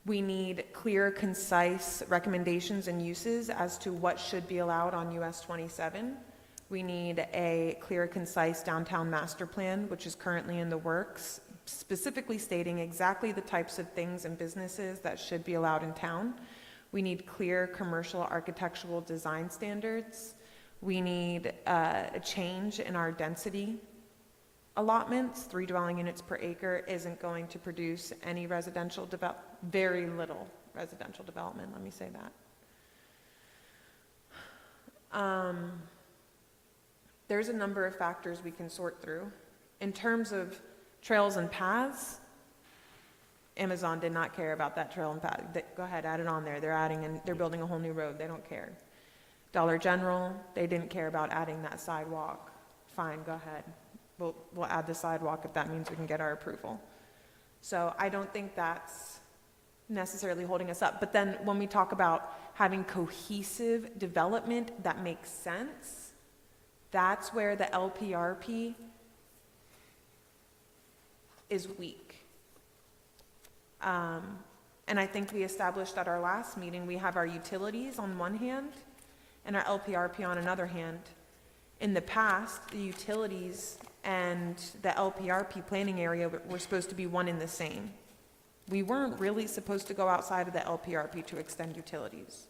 we need clear, concise recommendations and uses as to what should be allowed on US 27. We need a clear, concise downtown master plan, which is currently in the works, specifically stating exactly the types of things and businesses that should be allowed in town. We need clear commercial architectural design standards. We need a change in our density allotments. 3 dwelling units per acre isn't going to produce any residential very little residential development, let me say that. There's a number of factors we can sort through. In terms of trails and paths, Amazon did not care about that trail and path. Go ahead, add it on there. They're building a whole new road. They don't care. Dollar General, they didn't care about adding that sidewalk. Fine, go ahead. We'll add the sidewalk if that means we can get our approval. So I don't think that's necessarily holding us up. But then when we talk about having cohesive development that makes sense, that's where the LPRP is weak. And I think we established at our last meeting, we have our utilities on one hand and our LPRP on another hand. In the past, the utilities and the LPRP planning area were supposed to be one and the same. We weren't really supposed to go outside of the LPRP to extend utilities.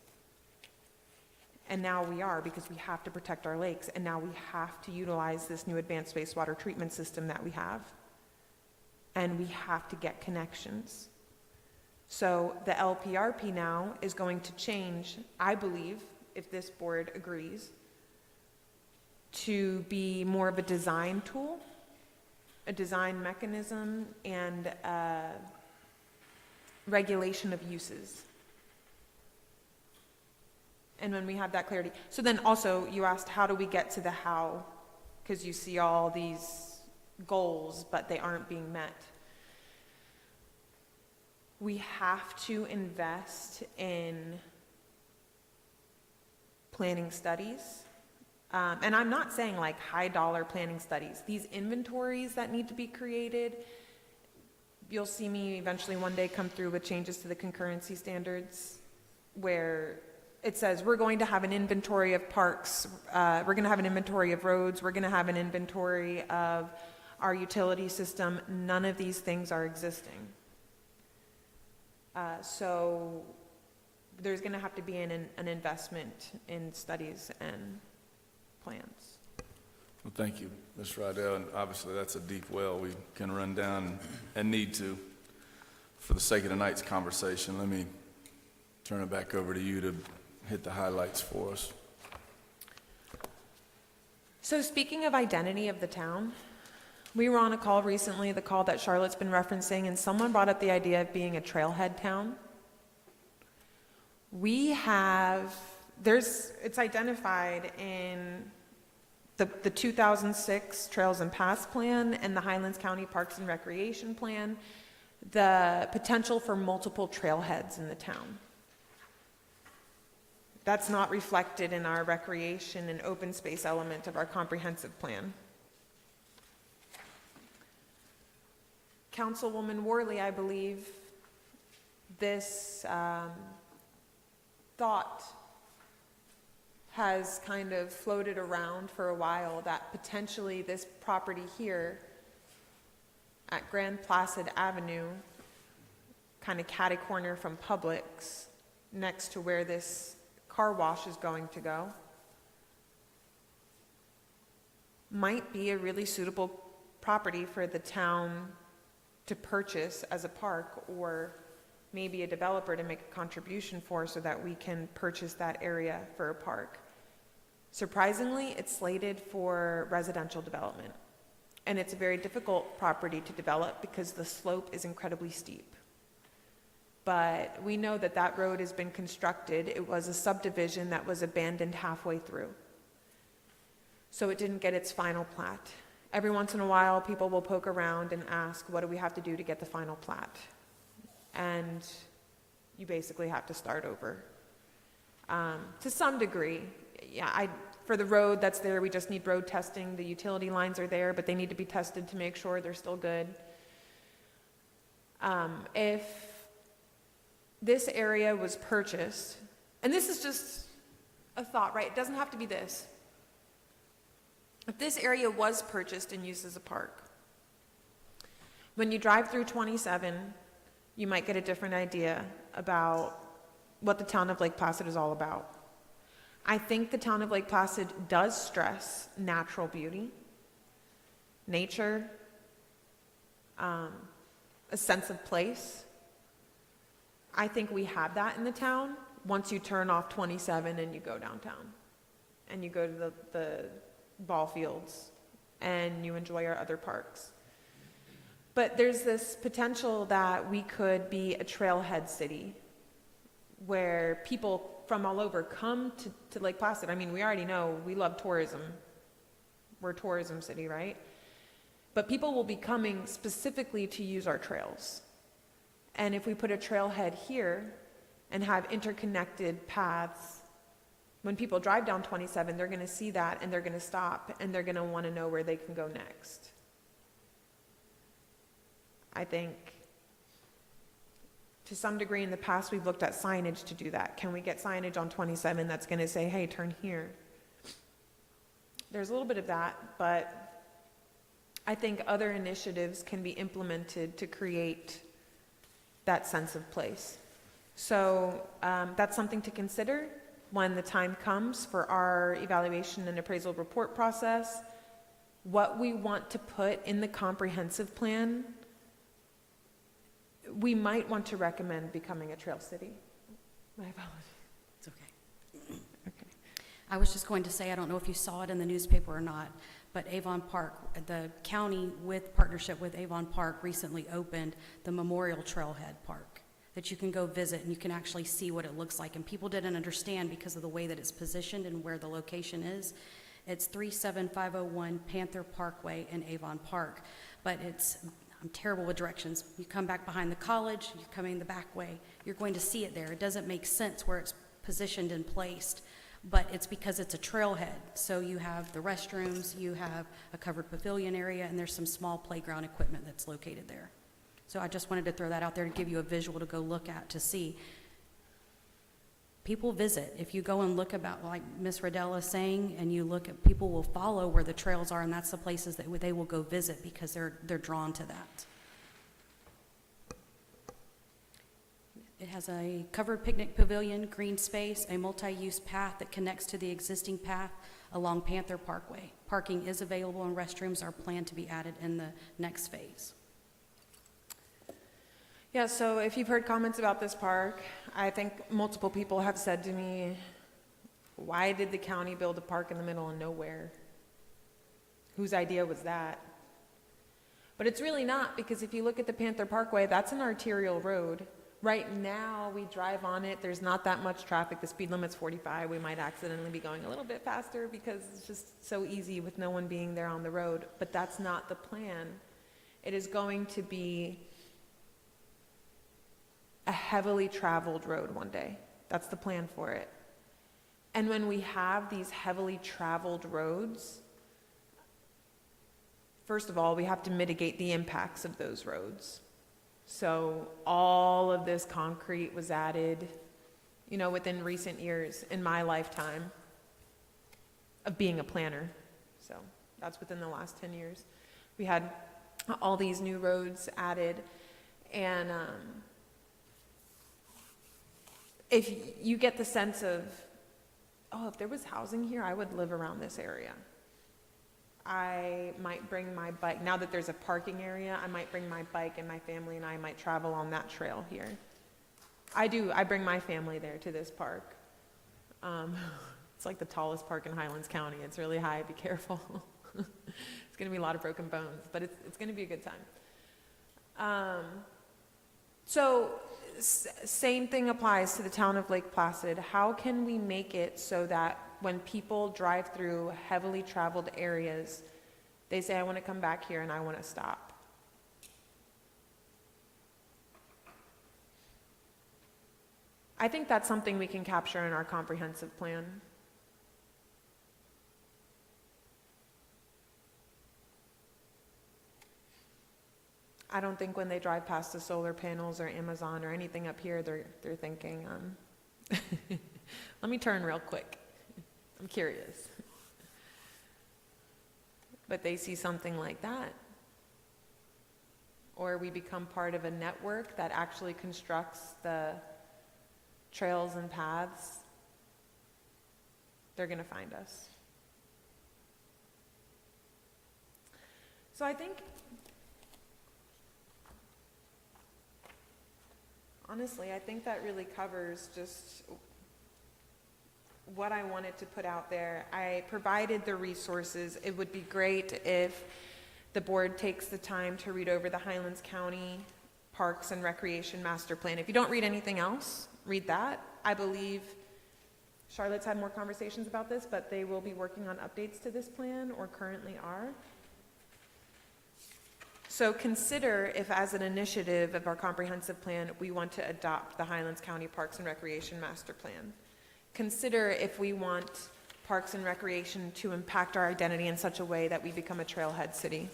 And now we are, because we have to protect our lakes, and now we have to utilize this new advanced wastewater treatment system that we have. And we have to get connections. So the LPRP now is going to change, I believe, if this board agrees, to be more of a design tool, a design mechanism, and regulation of uses. And when we have that clarity. So then also you asked, how do we get to the how? Because you see all these goals, but they aren't being met. We have to invest in planning studies. And I'm not saying like high dollar planning studies. These inventories that need to be created, you'll see me eventually one day come through with changes to the concurrency standards where it says we're going to have an inventory of parks, we're going to have an inventory of roads, we're going to have an inventory of our utility system. None of these things are existing. So there's going to have to be an investment in studies and plans. Well, thank you, Ms. Riddell, and obviously that's a deep well we can run down and need to. For the sake of tonight's conversation, let me turn it back over to you to hit the highlights for us. So speaking of identity of the town, we were on a call recently, the call that Charlotte's been referencing, and someone brought up the idea of being a trailhead town. We have it's identified in the 2006 Trails and Paths Plan and the Highlands County Parks and Recreation Plan, the potential for multiple trailheads in the town. That's not reflected in our recreation and open space element of our comprehensive plan. Councilwoman Worley, I believe this thought has kind of floated around for a while, that potentially this property here at Grand Placid Avenue, kind of catty-corner from Publix, next to where this car wash is going to go, might be a really suitable property for the town to purchase as a park, or maybe a developer to make a contribution for, so that we can purchase that area for a park. Surprisingly, it's slated for residential development, and it's a very difficult property to develop because the slope is incredibly steep. But we know that that road has been constructed. It was a subdivision that was abandoned halfway through, so it didn't get its final plat. Every once in a while, people will poke around and ask, what do we have to do to get the final plat? And you basically have to start over. To some degree, yeah, for the road that's there, we just need road testing. The utility lines are there, but they need to be tested to make sure they're still good. If this area was purchased, and this is just a thought, right? It doesn't have to be this. If this area was purchased and used as a park, when you drive through 27, you might get a different idea about what the town of Lake Placid is all about. I think the town of Lake Placid does stress natural beauty, nature, a sense of place. I think we have that in the town once you turn off 27 and you go downtown and you go to the ball fields and you enjoy our other parks. But there's this potential that we could be a trailhead city where people from all over come to Lake Placid. I mean, we already know we love tourism. We're a tourism city, right? But people will be coming specifically to use our trails. And if we put a trailhead here and have interconnected paths, when people drive down 27, they're going to see that and they're going to stop and they're going to want to know where they can go next. I think to some degree in the past we've looked at signage to do that. Can we get signage on 27 that's going to say, hey, turn here? There's a little bit of that, but I think other initiatives can be implemented to create that sense of place. So that's something to consider when the time comes for our evaluation and appraisal report process. What we want to put in the comprehensive plan, we might want to recommend becoming a trail city. My apologies. It's okay. I was just going to say, I don't know if you saw it in the newspaper or not, but Avon Park, the county with partnership with Avon Park recently opened the Memorial Trailhead Park that you can go visit and you can actually see what it looks like. And people didn't understand because of the way that it's positioned and where the location is. It's 37501 Panther Parkway in Avon Park, but I'm terrible with directions. You come back behind the college, you're coming the back way, you're going to see it there. It doesn't make sense where it's positioned and placed, but it's because it's a trailhead. So you have the restrooms, you have a covered pavilion area, and there's some small playground equipment that's located there. So I just wanted to throw that out there to give you a visual to go look at to see. People visit. If you go and look about, like Ms. Riddell is saying, and you look at, people will follow where the trails are, and that's the places that they will go visit because they're drawn to that. It has a covered picnic pavilion, green space, a multi-use path that connects to the existing path along Panther Parkway. Parking is available and restrooms are planned to be added in the next phase. Yeah, so if you've heard comments about this park, I think multiple people have said to me, why did the county build a park in the middle of nowhere? Whose idea was that? But it's really not, because if you look at the Panther Parkway, that's an arterial road right now, we drive on it, there's not that much traffic, the speed limit's 45, we might accidentally be going a little bit faster because it's just so easy with no one being there on the road, but that's not the plan. It is going to be a heavily traveled road one day. That's the plan for it. And when we have these heavily traveled roads, first of all, we have to mitigate the impacts of those roads. So all of this concrete was added, within recent years in my lifetime of being a planner. So that's within the last 10 years. We had all these new roads added, and if you get the sense of, if there was housing here, I would live around this area. I might bring my bike, now that there's a parking area, I might bring my bike and my family and I might travel on that trail here. I bring my family there to this park. It's like the tallest park in Highlands County. It's really high, be careful. It's gonna be a lot of broken bones, but it's gonna be a good time. Same thing applies to the town of Lake Placid. How can we make it so that when people drive through heavily traveled areas, they say, I want to come back here and I want to stop? I think that's something we can capture in our comprehensive plan. I don't think when they drive past the solar panels or Amazon or anything up here, they're thinking, let me turn real quick. I'm curious. But they see something like that. Or we become part of a network that actually constructs the trails and paths. They're going to find us. So I think, honestly, I think that really covers just what I wanted to put out there. I provided the resources. It would be great if the board takes the time to read over the Highlands County Parks and Recreation Master Plan. If you don't read anything else, read that. I believe Charlotte's had more conversations about this, but they will be working on updates to this plan, or currently are. So consider if, as an initiative of our comprehensive plan, we want to adopt the Highlands County Parks and Recreation Master Plan. Consider if we want Parks and Recreation to impact our identity in such a way that we become a trailhead city.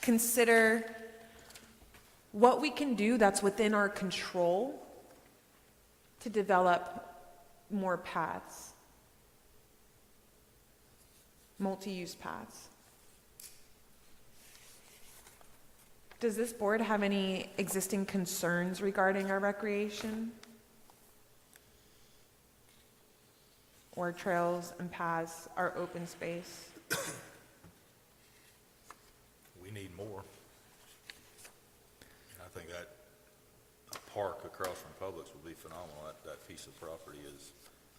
Consider what we can do that's within our control to develop more paths, multi-use paths. Does this board have any existing concerns regarding our recreation? Or trails and paths, our open space? We need more. I think that a park across from Publix would be phenomenal. That piece of property is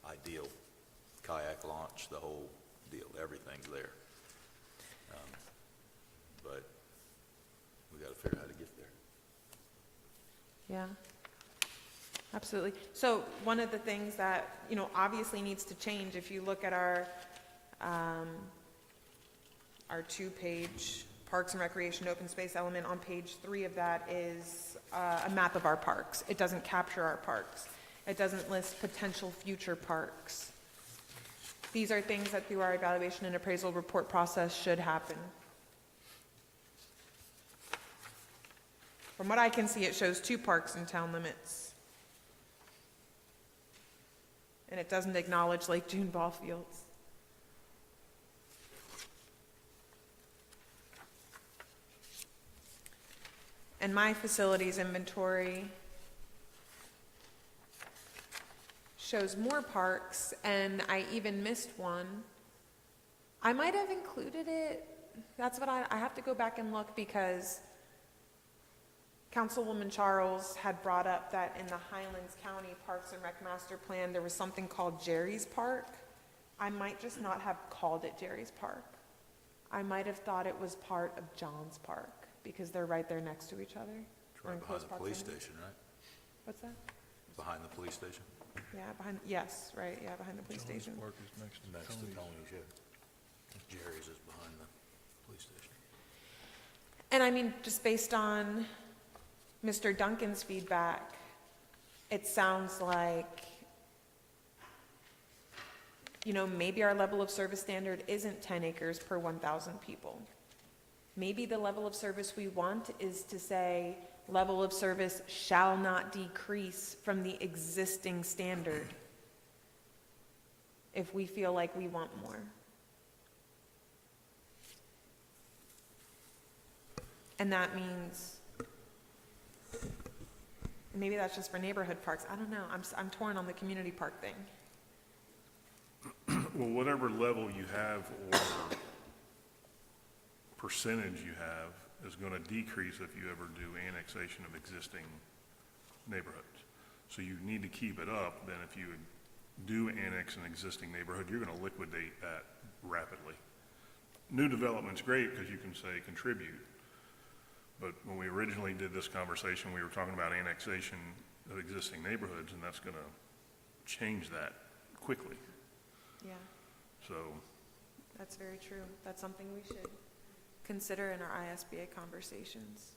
ideal. Kayak launch, the whole deal, everything's there. But we got to figure out how to get there. Yeah, absolutely. So one of the things that, obviously needs to change, if you look at our 2-page Parks and Recreation Open Space element, on page 3 of that is a map of our parks. It doesn't capture our parks. It doesn't list potential future parks. These are things that through our evaluation and appraisal report process should happen. From what I can see, it shows 2 parks in town limits. And it doesn't acknowledge Lake June ball fields. And my facilities inventory shows more parks, and I even missed one. I might have included it. That's what I have to go back and look, because Councilwoman Charles had brought up that in the Highlands County Parks and Rec Master Plan, there was something called Jerry's Park. I might just not have called it Jerry's Park. I might have thought it was part of John's Park, because they're right there next to each other. Or in Behind close the police proximity. station, right? What's that? Behind the police station? Yeah, behind, yes, right, yeah, behind the police station. Next to Tony's, yeah. Jerry's is behind the police station. And I mean, just based on Mr. Duncan's feedback, it sounds like, you know, maybe our level of service standard isn't 10 acres per 1,000 people. Maybe the level of service we want is to say, level of service shall not decrease from the existing standard if we feel like we want more. And that means, maybe that's just for neighborhood parks. I don't know. I'm torn on the community park thing. Well, whatever level you have or percentage you have is going to decrease if you ever do annexation of existing neighborhoods. So you need to keep it up. Then if you do annex an existing neighborhood, you're going to liquidate that rapidly. New development's great because you can say contribute. But when we originally did this conversation, we were talking about annexation of existing neighborhoods, and that's going to change that quickly. Yeah, So that's very true. That's something we should consider in our ISBA conversations.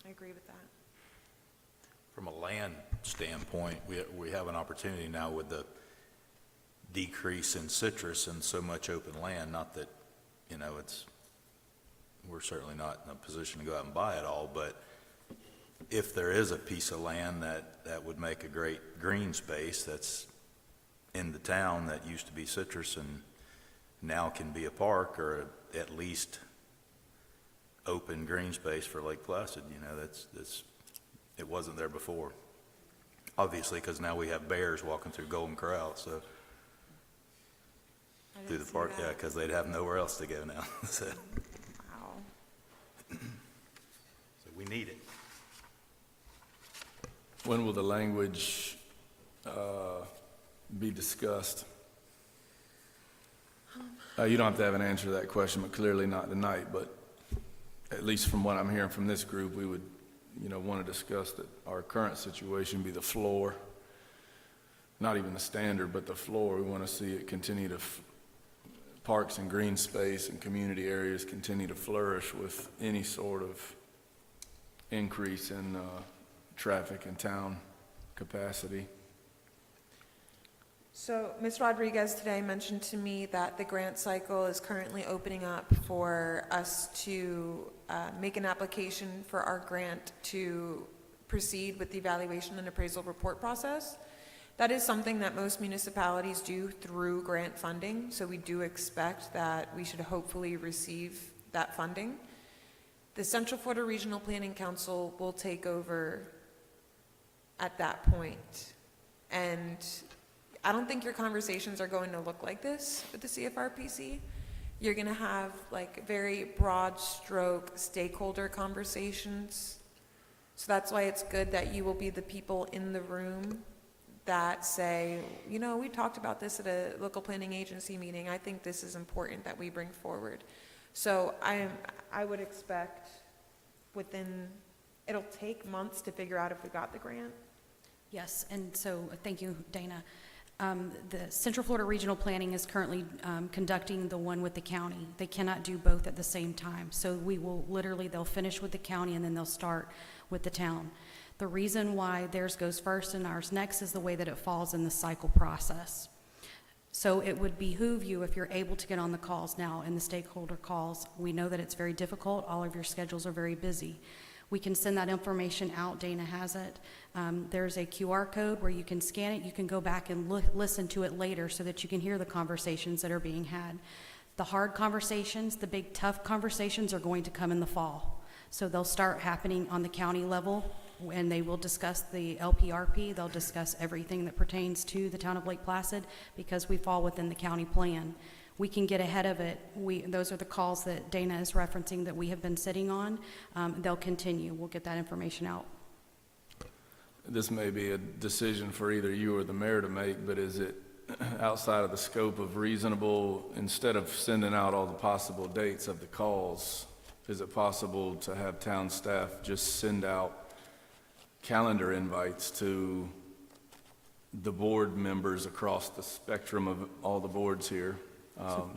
I agree with that. From a land standpoint, we have an opportunity now with the decrease in citrus and so much open land, not that, you know, we're certainly not in a position to go out and buy it all, but if there is a piece of land that would make a great green space that's in the town that used to be citrus and now can be a park or at least open green space for Lake Placid, you know, it wasn't there before. Obviously, because now we have bears walking through Golden Corral, so I through didn't the see park, that. yeah, because they'd have nowhere else to go now. So Wow. we need it. When will the language be discussed? You don't have to have an answer to that question, but clearly not tonight, but at least from what I'm hearing from this group, we would, you know, want to discuss that our current situation be the floor, not even the standard, but the floor. We want to see it continue to, parks and green space and community areas continue to flourish with any sort of increase in traffic and town capacity. So Ms. Rodriguez today mentioned to me that the grant cycle is currently opening up for us to make an application for our grant to proceed with the evaluation and appraisal report process. That is something that most municipalities do through grant funding, so we do expect that we should hopefully receive that funding. The Central Florida Regional Planning Council will take over at that point. And I don't think your conversations are going to look like this with the CFRPC. You're going to have like very broad stroke stakeholder conversations. So that's why it's good that you will be the people in the room that say, you know, we talked about this at a local planning agency meeting. I think this is important that we bring forward. So I would expect it'll take months to figure out if we got the grant. Yes, and so, thank you, Dana. The Central Florida Regional Planning is currently conducting the one with the county. They cannot do both at the same time. So they'll finish with the county and then they'll start with the town. The reason why theirs goes first and ours next is the way that it falls in the cycle process. So it would behoove you if you're able to get on the calls now in the stakeholder calls. We know that it's very difficult. All of your schedules are very busy. We can send that information out. Dana has it. There's a QR code where you can scan it. You can go back and listen to it later so that you can hear the conversations that are being had. The hard conversations, the big tough conversations are going to come in the fall. So they'll start happening on the county level, and they will discuss the LPRP. They'll discuss everything that pertains to the town of Lake Placid because we fall within the county plan. We can get ahead of it. Those are the calls that Dana is referencing that we have been sitting on. They'll continue. We'll get that information out. This may be a decision for either you or the mayor to make, but is it outside of the scope of reasonable, instead of sending out all the possible dates of the calls, is it possible to have town staff just send out calendar invites to the board members across the spectrum of all the boards here,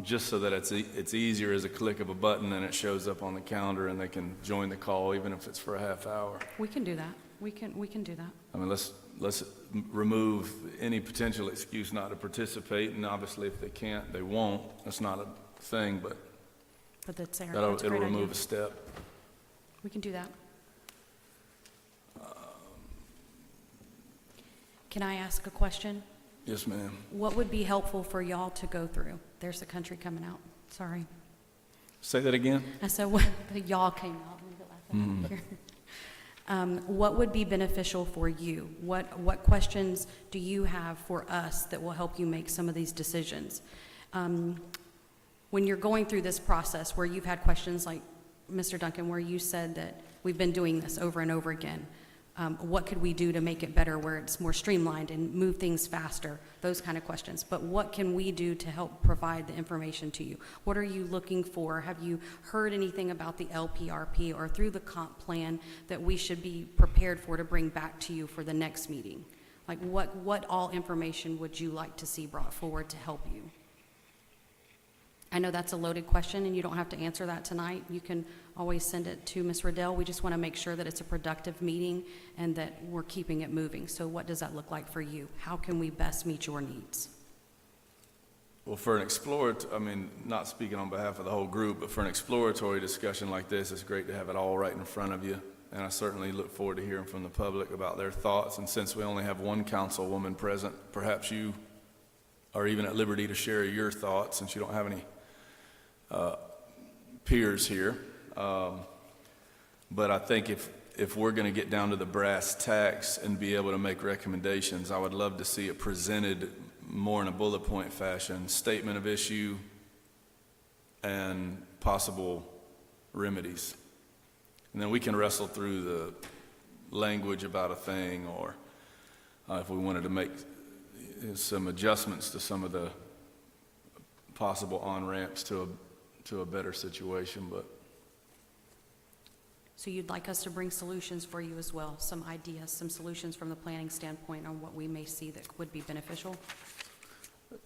just so that it's easier as a click of a button and it shows up on the calendar and they can join the call, even if it's for a half hour. We can do that. We can do that. I mean, let's remove any potential excuse not to participate, and obviously if they can't, they won't. That's not a thing, but But that's there. it'll That's a great remove idea. a step. We can do that. Can I ask a question? Yes, ma'am. What would be helpful for y'all to go through? There's the country coming out. Sorry. Say that again? I said, what, y'all came out. Let me go back up here. What would be beneficial for you? What questions do you have for us that will help you make some of these decisions? When you're going through this process where you've had questions like Mr. Duncan, where you said that we've been doing this over and over again, what could we do to make it better where it's more streamlined and move things faster? Those kind of questions. But what can we do to help provide the information to you? What are you looking for? Have you heard anything about the LPRP or through the comp plan that we should be prepared for to bring back to you for the next meeting? Like what all information would you like to see brought forward to help you? I know that's a loaded question, and you don't have to answer that tonight. You can always send it to Ms. Riddell. We just want to make sure that it's a productive meeting and that we're keeping it moving. So what does that look like for you? How can we best meet your needs? Well, for an I mean, not speaking on behalf of the whole group, but for an exploratory discussion like this, it's great to have it all right in front of you. And I certainly look forward to hearing from the public about their thoughts. And since we only have one councilwoman present, perhaps you are even at liberty to share your thoughts, since you don't have any peers here. But I think if we're going to get down to the brass tacks and be able to make recommendations, I would love to see it presented more in a bullet point fashion, statement of issue and possible remedies. And then we can wrestle through the language about a thing, or if we wanted to make some adjustments to some of the possible on-ramps to a better situation. But So you'd like us to bring solutions for you as well, some ideas, some solutions from the planning standpoint on what we may see that would be beneficial?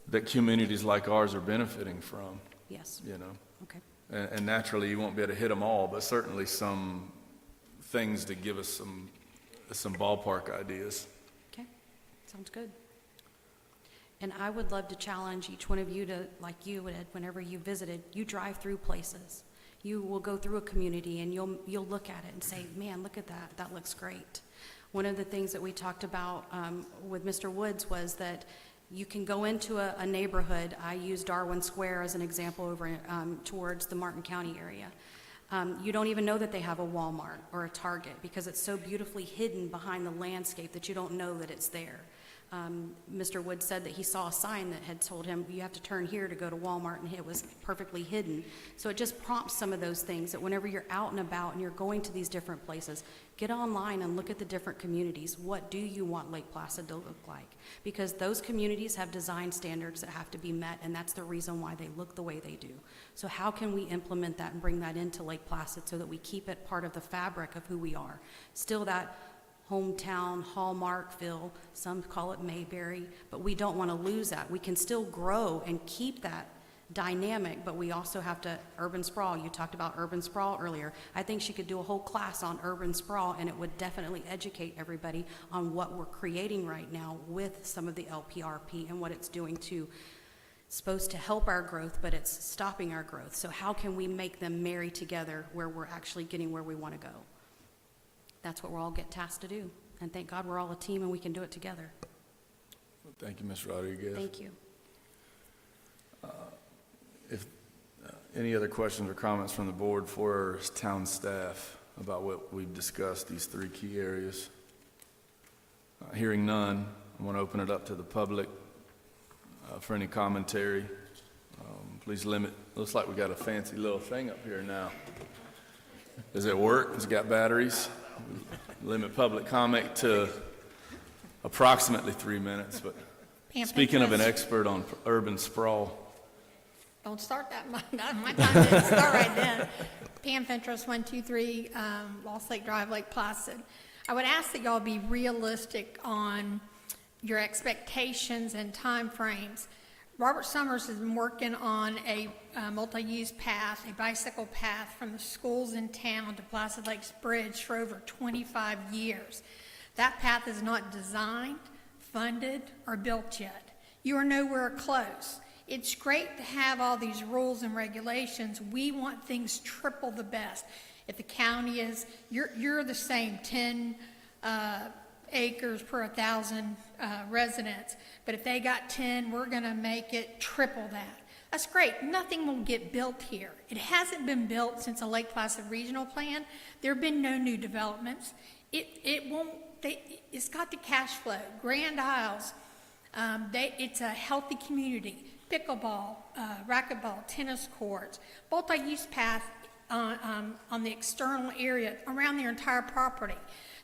that communities like ours are benefiting from, Yes. you know. Okay. And naturally, you won't be able to hit them all, but certainly some things to give us some ballpark ideas. Okay, sounds good. And I would love to challenge each one of you to, like you, Ed, whenever you visited, you drive through places. You will go through a community and you'll look at it and say, man, look at that, that looks great. One of the things that we talked about with Mr. Woods was that you can go into a neighborhood. I use Darwin Square as an example over towards the Martin County area. You don't even know that they have a Walmart or a Target because it's so beautifully hidden behind the landscape that you don't know that it's there. Mr. Wood said that he saw a sign that had told him you have to turn here to go to Walmart, and it was perfectly hidden. So it just prompts some of those things that whenever you're out and about and you're going to these different places, get online and look at the different communities. What do you want Lake Placid to look like? Because those communities have design standards that have to be met, and that's the reason why they look the way they do. So how can we implement that and bring that into Lake Placid so that we keep it part of the fabric of who we are? Still that hometown Hallmarkville, some call it Mayberry, but we don't want to lose that. We can still grow and keep that dynamic, but we also have to urban sprawl. You talked about urban sprawl earlier. I think she could do a whole class on urban sprawl, and it would definitely educate everybody on what we're creating right now with some of the LPRP and what it's doing to, it's supposed to help our growth, but it's stopping our growth. So how can we make them marry together where we're actually getting where we want to go? That's what we're all get tasked to do. And thank God we're all a team and we can do it together. Thank you, Ms. Rodriguez. Thank you. If any other questions or comments from the board for our town staff about what we've discussed, these three key areas? Hearing none, I want to open it up to the public for any commentary. Please limit, looks like we got a fancy little thing up here now. Does it work? Has it got batteries? Limit public comment to approximately 3 minutes, but speaking of an expert on urban sprawl. Don't start that, my time didn't start right then. Pam Fentress, 123 Lost Lake Drive, Lake Placid. I would ask that y'all be realistic on your expectations and timeframes. Robert Summers has been working on a multi-use path, a bicycle path from the schools in town to Placid Lakes Bridge for over 25 years. That path is not designed, funded, or built yet. You are nowhere close. It's great to have all these rules and regulations. We want things triple the best. If the county is, you're the same, 10 acres per 1,000 residents. But if they got 10, we're gonna make it triple that. That's great. Nothing will get built here. It hasn't been built since the Lake Placid Regional Plan. There have been no new developments. It's got the cash flow. Grand Isles, it's a healthy community. Pickleball, racquetball, tennis courts, multi-use path on the external area around their entire property.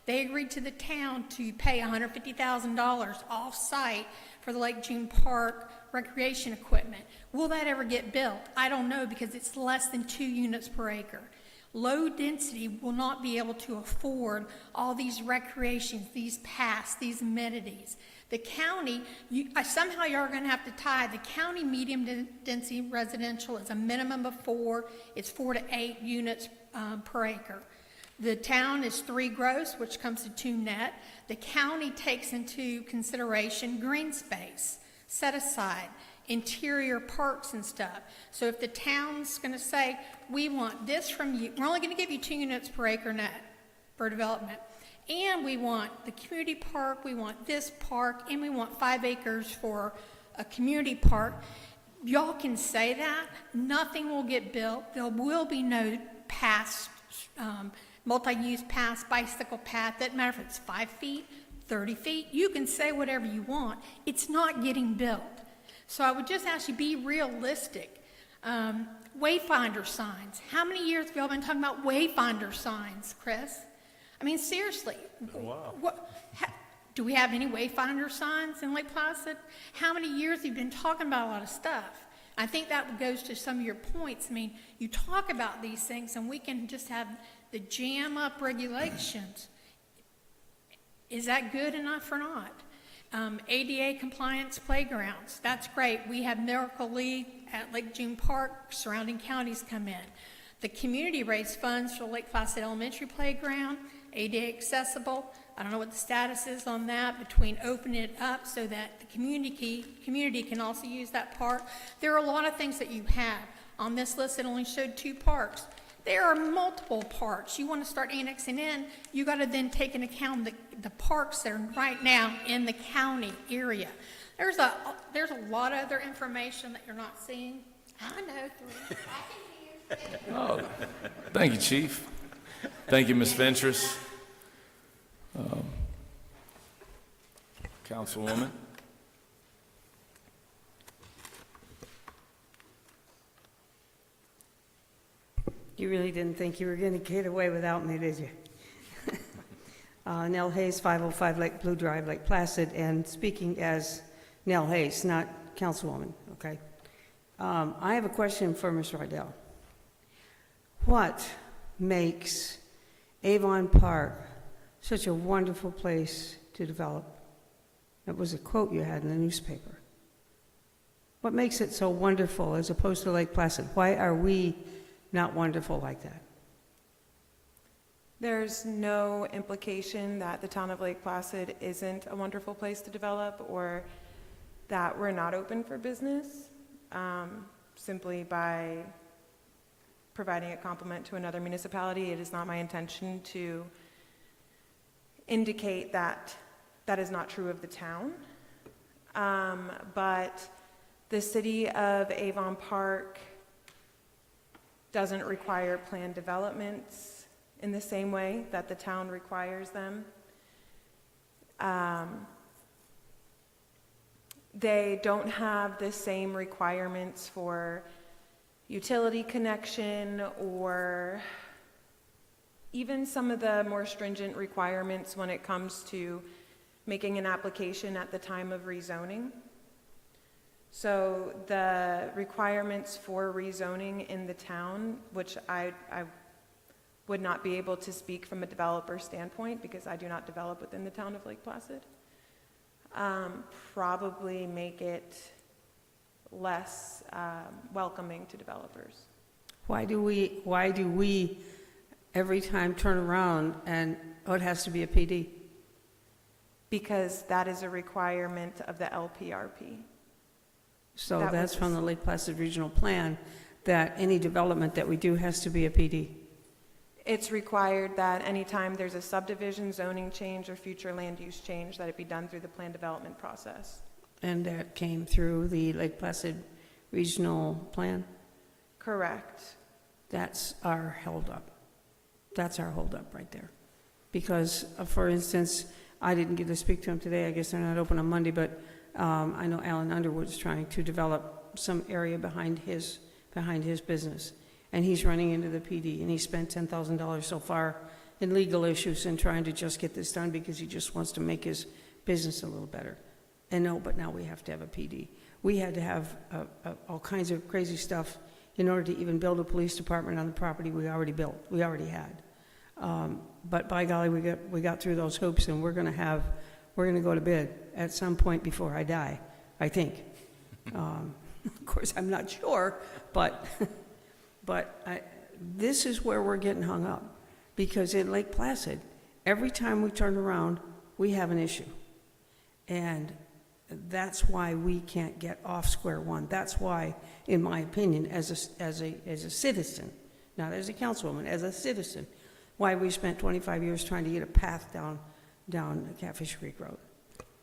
They agreed to the town to pay $150,000 off-site for the Lake June Park recreation equipment. Will that ever get built? I don't know, because it's less than 2 units per acre. Low density will not be able to afford all these recreations, these paths, these amenities. The county, somehow you're going to have to tie the county medium density residential is a minimum of 4. It's 4 to 8 units per acre. The town is 3 gross, which comes to 2 net. The county takes into consideration green space, set aside, interior parks and stuff. So if the town's going to say, we want this from you, we're only going to give you 2 units per acre net for development. And we want the community park, we want this park, and we want 5 acres for a community park. Y'all can say that. Nothing will get built. There will be no paths, multi-use paths, bicycle path. Doesn't matter if it's 5 feet, 30 feet. You can say whatever you want. It's not getting built. So I would just ask you, be realistic. Wayfinder signs. How many years have y'all been talking about wayfinder signs, Chris? I mean, seriously. Wow. Do we have any wayfinder signs in Lake Placid? How many years have you been talking about a lot of stuff? I think that goes to some of your points. I mean, you talk about these things and we can just have the jam up regulations. Is that good enough or not? ADA compliance playgrounds, that's great. We have Miracle League at Lake June Park, surrounding counties come in. The community raised funds for Lake Placid Elementary Playground, ADA accessible. I don't know what the status is on that, between opening it up so that the community can also use that park. There are a lot of things that you have. On this list, it only showed 2 parks. There are multiple parks. You want to start annexing in, you got to then take into account the parks that are right now in the county area. There's a lot of other information that you're not seeing. I know, 3. I can hear. Oh, thank you, Chief. Thank you, Ms. Ventris. Councilwoman. You really didn't think you were going to get away without me, did you? Nell Hayes, 505 Lake Blue Drive, Lake Placid, and speaking as Nell Hayes, not Councilwoman, okay? I have a question for Ms. Riddell. What makes Avon Park such a wonderful place to develop? That was a quote you had in the newspaper. What makes it so wonderful as opposed to Lake Placid? Why are we not wonderful like that? There's no implication that the town of Lake Placid isn't a wonderful place to develop or that we're not open for business simply by providing a compliment to another municipality. It is not my intention to indicate that that is not true of the town. But the city of Avon Park doesn't require planned developments in the same way that the town requires them. They don't have the same requirements for utility connection or even some of the more stringent requirements when it comes to making an application at the time of rezoning. So the requirements for rezoning in the town, which I would not be able to speak from a developer standpoint because I do not develop within the town of Lake Placid. Probably make it less welcoming to developers. Why do we every time turn around and, oh, it has to be a PD? Because that is a requirement of the LPRP. So That that's was from the Lake Placid Regional Plan, that any development that we do has to be a PD. It's required that anytime there's a subdivision, zoning change, or future land use change, that it be done through the plan development process. And that came through the Lake Placid Regional Plan? Correct. That's our holdup. That's our holdup right there. Because, for instance, I didn't get to speak to him today. I guess they're not open on Monday, but I know Alan Underwood's trying to develop some area behind his business. And he's running into the PD, and he spent $10,000 so far in legal issues and trying to just get this done because he just wants to make his business a little better. And no, but now we have to have a PD. We had to have all kinds of crazy stuff in order to even build a police department on the property we already built, we already had. But by golly, we got through those hoops, and we're going to go to bed at some point before I die, I think. Of course, I'm not sure, but this is where we're getting hung up, because in Lake Placid, every time we turn around, we have an issue, and that's why we can't get off square one. That's why, in my opinion, as a citizen, not as a councilwoman, as a citizen, why we spent 25 years trying to get a path down Catfish Creek Road.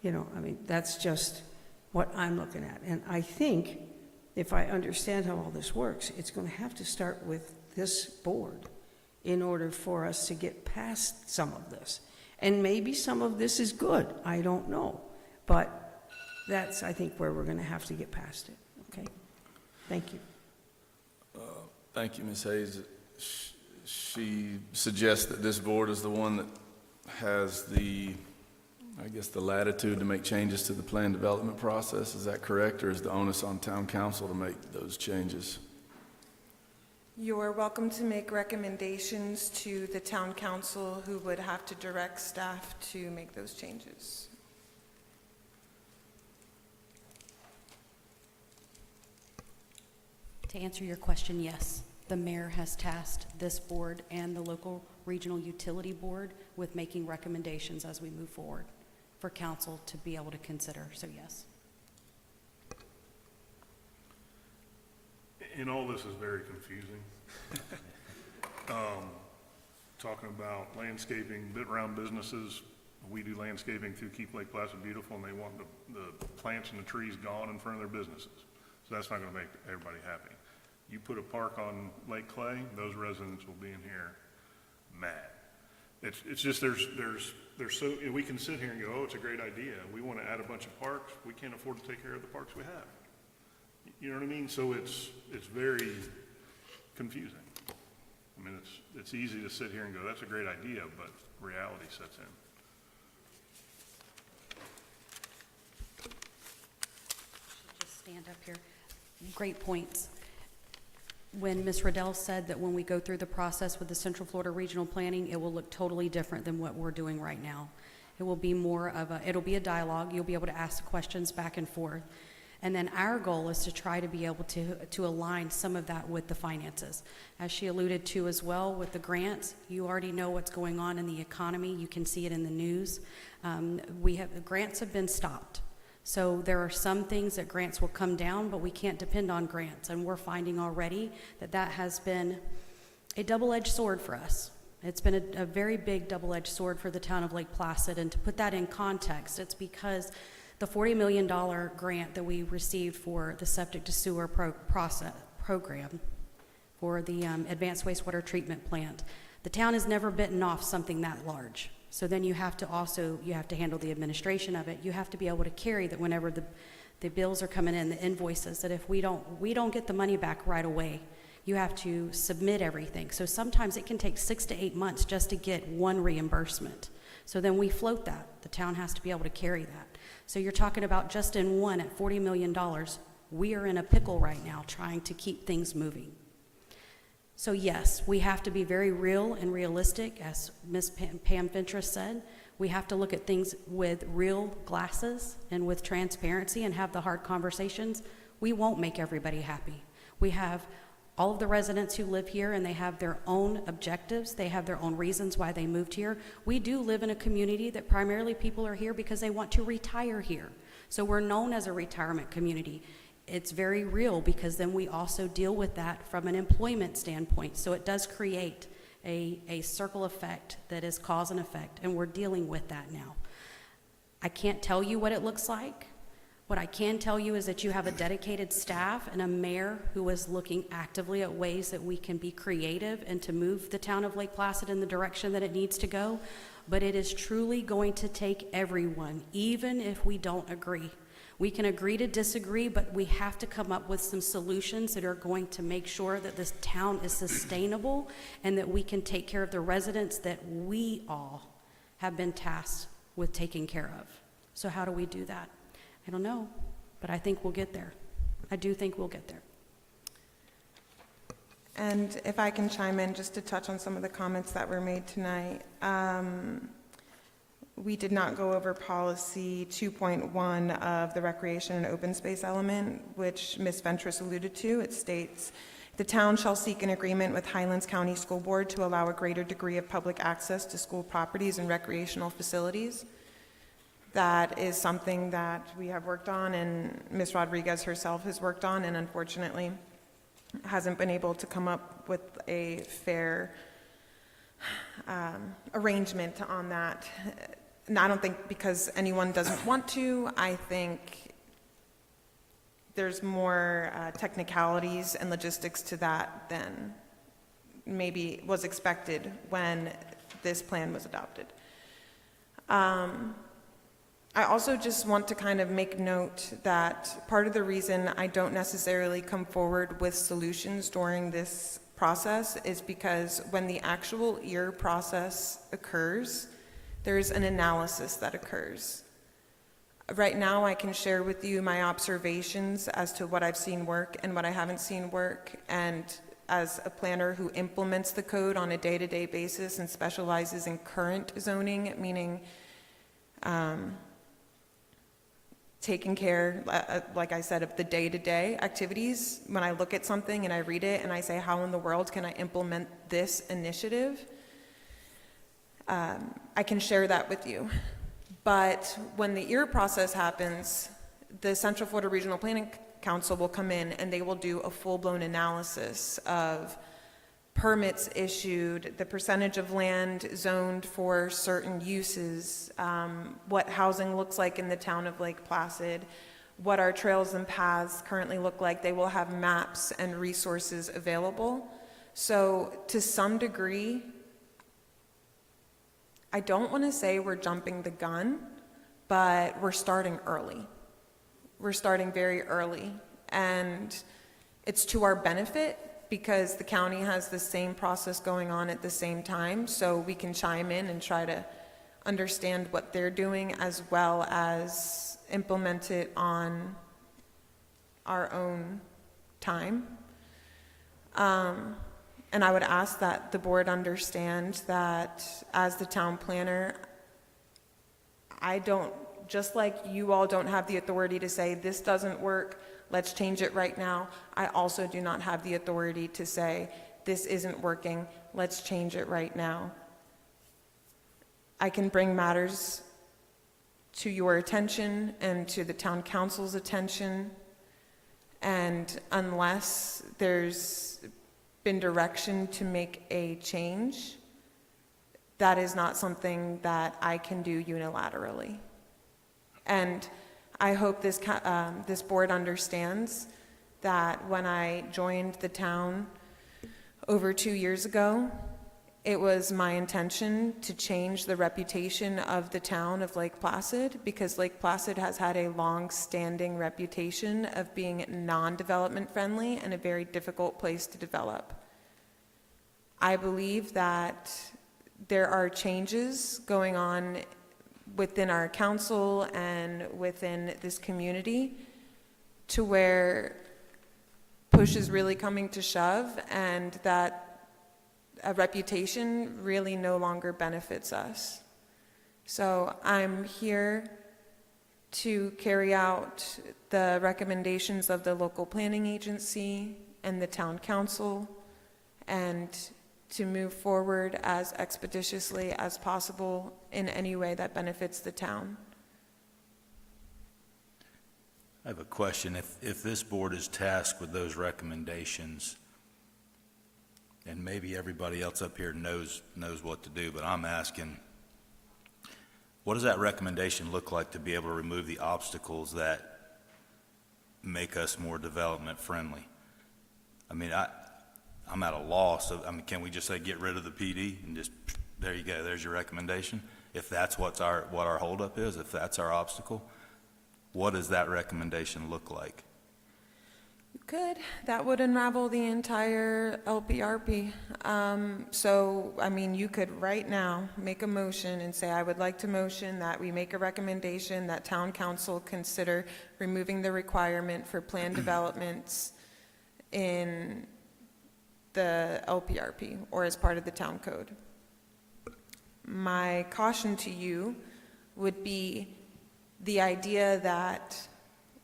You know, I mean, that's just what I'm looking at. And I think, if I understand how all this works, it's going to have to start with this board in order for us to get past some of this. And maybe some of this is good, I don't know. But that's, I think, where we're going to have to get past it, okay? Thank you. Thank you, Ms. Hayes. She suggests that this board is the one that has the latitude to make changes to the plan development process. Is that correct, or is the onus on town council to make those changes? You're welcome to make recommendations to the town council, who would have to direct staff to make those changes. To answer your question, yes. The mayor has tasked this board and the local regional utility board with making recommendations as we move forward for council to be able to consider, so yes. And all this is very confusing. Talking about landscaping, around businesses, we do landscaping through Keep Lake Placid Beautiful, and they want the plants and the trees gone in front of their businesses. So that's not gonna make everybody happy. You put a park on Lake Clay, those residents will be in here mad. It's just there's so, we can sit here and go, oh, it's a great idea. We want to add a bunch of parks. We can't afford to take care of the parks we have. You know what I mean? So it's very confusing. I mean, it's easy to sit here and go, that's a great idea, but reality sets in. Just stand up here. Great points. When Ms. Riddell said that when we go through the process with the Central Florida Regional Planning, it will look totally different than what we're doing right now. It will be more of it'll be a dialogue. You'll be able to ask questions back and forth. And then our goal is to try to be able to align some of that with the finances. As she alluded to as well with the grants, you already know what's going on in the economy. You can see it in the news. Grants have been stopped. So there are some things that grants will come down, but we can't depend on grants. And we're finding already that has been a double-edged sword for us. It's been a very big double-edged sword for the town of Lake Placid. And to put that in context, it's because the $40 million grant that we received for the septic to sewer program for the advanced wastewater treatment plant, the town has never bitten off something that large. So then you have to handle the administration of it. You have to be able to carry that whenever the bills are coming in, the invoices, that if we don't get the money back right away, you have to submit everything. So sometimes it can take 6 to 8 months just to get one reimbursement. So then we float that. The town has to be able to carry that. So you're talking about just in one at $40 million, we are in a pickle right now trying to keep things moving. So yes, we have to be very real and realistic, as Ms. Pam Fentress said. We have to look at things with real glasses and with transparency and have the hard conversations. We won't make everybody happy. We have all of the residents who live here, and they have their own objectives. They have their own reasons why they moved here. We do live in a community that primarily people are here because they want to retire here. So we're known as a retirement community. It's very real because then we also deal with that from an employment standpoint. So it does create a circle effect that is cause and effect, and we're dealing with that now. I can't tell you what it looks like. What I can tell you is that you have a dedicated staff and a mayor who is looking actively at ways that we can be creative and to move the town of Lake Placid in the direction that it needs to go. But it is truly going to take everyone, even if we don't agree. We can agree to disagree, but we have to come up with some solutions that are going to make sure that this town is sustainable and that we can take care of the residents that we all have been tasked with taking care of. So how do we do that? I don't know, but I think we'll get there. I do think we'll get there. And if I can chime in just to touch on some of the comments that were made tonight. We did not go over policy 2.1 of the recreation and open space element, which Ms. Fentress alluded to. It states, the town shall seek an agreement with Highlands County School Board to allow a greater degree of public access to school properties and recreational facilities. That is something that we have worked on, and Ms. Rodriguez herself has worked on, and unfortunately hasn't been able to come up with a fair arrangement on that. And I don't think because anyone doesn't want to. I think there's more technicalities and logistics to that than maybe was expected when this plan was adopted. I also just want to kind of make note that part of the reason I don't necessarily come forward with solutions during this process is because when the actual EAR process occurs, there's an analysis that occurs. Right now, I can share with you my observations as to what I've seen work and what I haven't seen work, and as a planner who implements the code on a day-to-day basis and specializes in current zoning, meaning taking care, like I said, of the day-to-day activities. When I look at something and I read it and I say, how in the world can I implement this initiative? I can share that with you. But when the EAR process happens, the Central Florida Regional Planning Council will come in and they will do a full-blown analysis of permits issued, the percentage of land zoned for certain uses, what housing looks like in the town of Lake Placid, what our trails and paths currently look like. They will have maps and resources available. So to some degree, I don't want to say we're jumping the gun, but we're starting early. We're starting very early, and it's to our benefit because the county has the same process going on at the same time, so we can chime in and try to understand what they're doing as well as implement it on our own time. And I would ask that the board understand that as the town planner, I don't, just like you all don't have the authority to say this doesn't work, let's change it right now, I also do not have the authority to say this isn't working, let's change it right now. I can bring matters to your attention and to the town council's attention, and unless there's been direction to make a change, that is not something that I can do unilaterally. And I hope this board understands that when I joined the town over 2 years ago, it was my intention to change the reputation of the town of Lake Placid, because Lake Placid has had a long-standing reputation of being non-development friendly and a very difficult place to develop. I believe that there are changes going on within our council and within this community to where push is really coming to shove, and that a reputation really no longer benefits us. So I'm here to carry out the recommendations of the local planning agency and the town council, and to move forward as expeditiously as possible in any way that benefits the town. I have a question. If this board is tasked with those recommendations, and maybe everybody else up here knows what to do, but I'm asking, what does that recommendation look like to be able to remove the obstacles that make us more development friendly? I mean, I'm at a loss. Can we just say get rid of the PD and just, there you go, there's your recommendation? If that's what our holdup is, if that's our obstacle, what does that recommendation look like? You could. That would unravel the entire LPRP. So, I mean, you could right now make a motion and say, I would like to motion that we make a recommendation that town council consider removing the requirement for planned developments in the LPRP or as part of the town code. My caution to you would be the idea that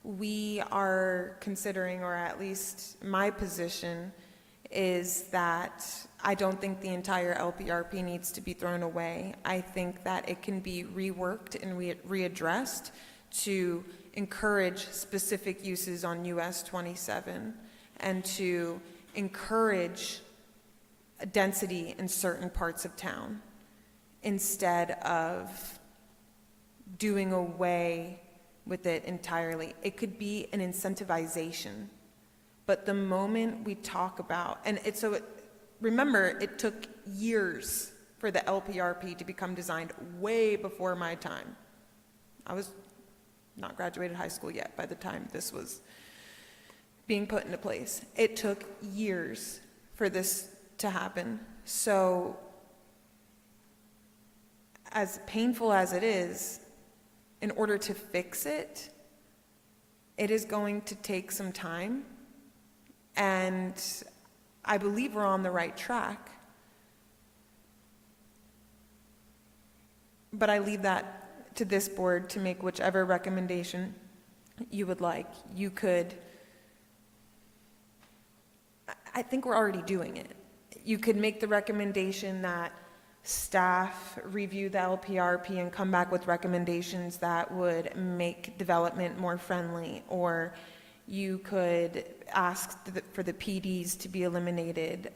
we are considering, or at least my position, is that I don't think the entire LPRP needs to be thrown away. I think that it can be reworked and readdressed to encourage specific uses on US 27 and to encourage a density in certain parts of town instead of doing away with it entirely. It could be an incentivization, but the moment we talk about, remember, it took years for the LPRP to become designed, way before my time. I was not graduated high school yet by the time this was being put into place. It took years for this to happen. So, as painful as it is, in order to fix it, it is going to take some time, and I believe we're on the right track. But I leave that to this board to make whichever recommendation you would like. You could, I think we're already doing it. You could make the recommendation that staff review the LPRP and come back with recommendations that would make development more friendly, or you could ask for the PDs to be eliminated.